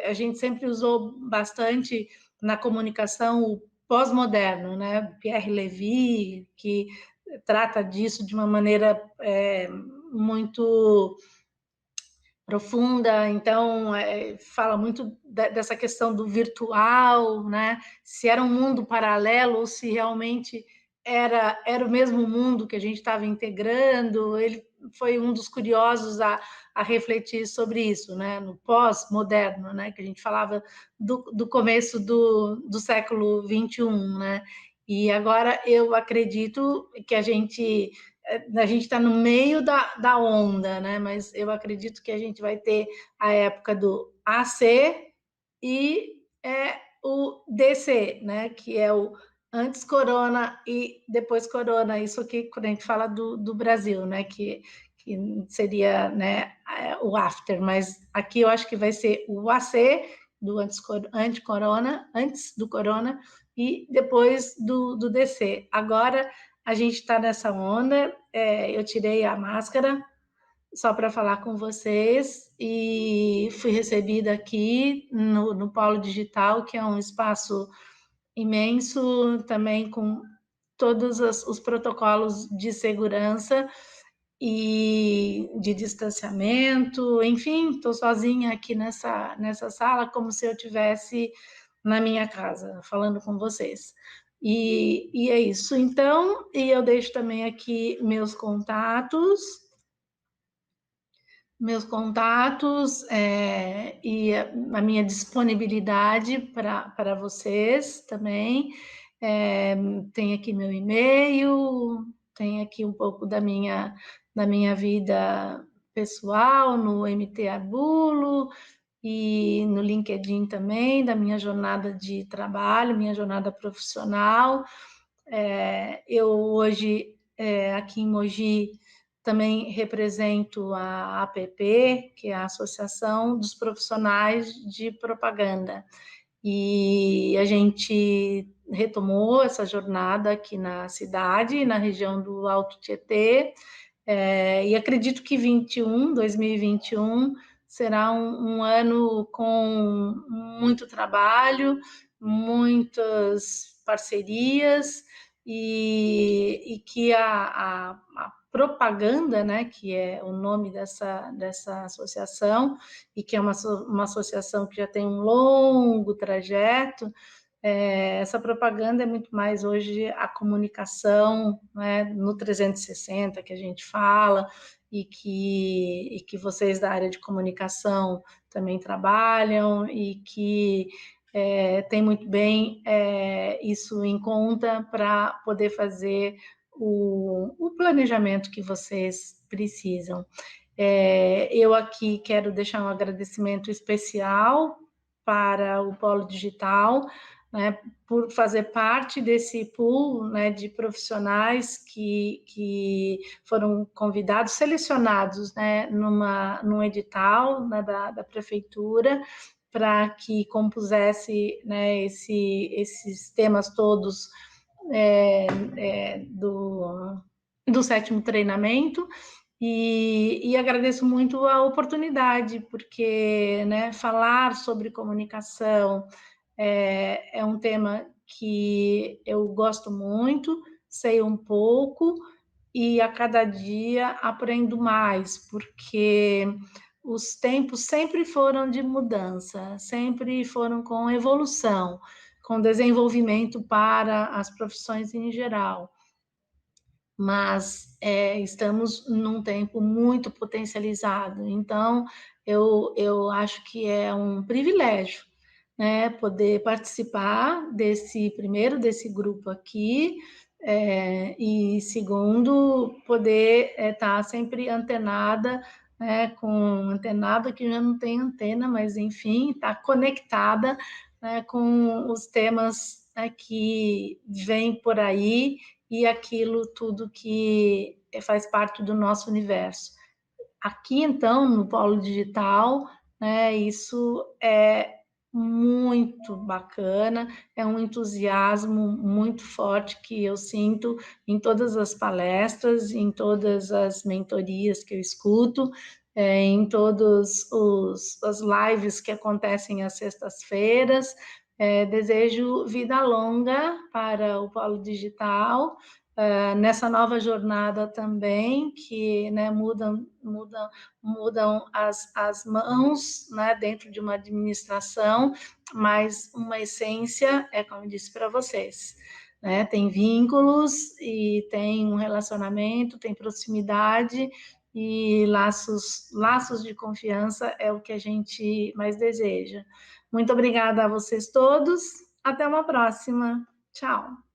a gente sempre usou bastante na comunicação o pós-moderno, né, Pierre Levy, que trata disso de uma maneira muito profunda, então fala muito dessa questão do virtual, né? Se era um mundo paralelo ou se realmente era o mesmo mundo que a gente estava integrando. Ele foi um dos curiosos a refletir sobre isso, né? No pós-moderno, né? Que a gente falava do começo do século XXI, né? E agora eu acredito que a gente está no meio da onda, né? Mas eu acredito que a gente vai ter a época do AC e o DC, né? Que é o antes corona e depois corona. Isso aqui quando a gente fala do Brasil, né? Que seria, né, o after, mas aqui eu acho que vai ser o AC do anti-corona, antes do corona e depois do DC. Agora a gente está nessa onda, eu tirei a máscara só para falar com vocês e fui recebida aqui no Polo Digital, que é um espaço imenso, também com todos os protocolos de segurança e de distanciamento, enfim, estou sozinha aqui nessa sala, como se eu tivesse na minha casa, falando com vocês. E é isso. Então, e eu deixo também aqui meus contatos e a minha disponibilidade para vocês também. Tem aqui meu e-mail, tem aqui um pouco da minha vida pessoal no MT Arbulo e no LinkedIn também, da minha jornada de trabalho, minha jornada profissional. Eu hoje, aqui em Mogi, também represento a APP, que é a Associação dos Profissionais de Propaganda. E a gente retomou essa jornada aqui na cidade, na região do Alto Tietê, e acredito que 2021 será um ano com muito trabalho, muitas parcerias e que a propaganda, né, que é o nome dessa associação e que é uma associação que já tem um longo trajeto, essa propaganda é muito mais hoje a comunicação, né, no 360 que a gente fala e que vocês da área de comunicação também trabalham e que tem muito bem isso em conta para poder fazer o planejamento que vocês precisam. Eu aqui quero deixar um agradecimento especial para o Polo Digital, né, por fazer parte desse pool, né, de profissionais que foram convidados, selecionados, né, num edital, né, da prefeitura, para que compusesse, né, esses temas todos do sétimo treinamento. E agradeço muito a oportunidade, porque, né, falar sobre comunicação é um tema que eu gosto muito, sei um pouco e a cada dia aprendo mais, porque os tempos sempre foram de mudança, sempre foram com evolução, com desenvolvimento para as profissões em geral. Mas estamos num tempo muito potencializado, então eu acho que é um privilégio, né, poder participar desse grupo aqui, e segundo, poder estar sempre antenada, né, antenada que já não tem antena, mas enfim, estar conectada, né, com os temas, né, que vêm por aí e aquilo tudo que faz parte do nosso universo. Aqui, então, no Polo Digital, né, isso é muito bacana, é um entusiasmo muito forte que eu sinto em todas as palestras, em todas as mentorias que eu escuto, em todas as lives que acontecem às sextas-feiras. Desejo vida longa para o Polo Digital, nessa nova jornada também, que, né, mudam as mãos, né, dentro de uma administração, mas uma essência, como eu disse para vocês, né, tem vínculos e tem um relacionamento, tem proximidade, e laços de confiança é o que a gente mais deseja. Muito obrigada a vocês todos, até uma próxima. Tchau.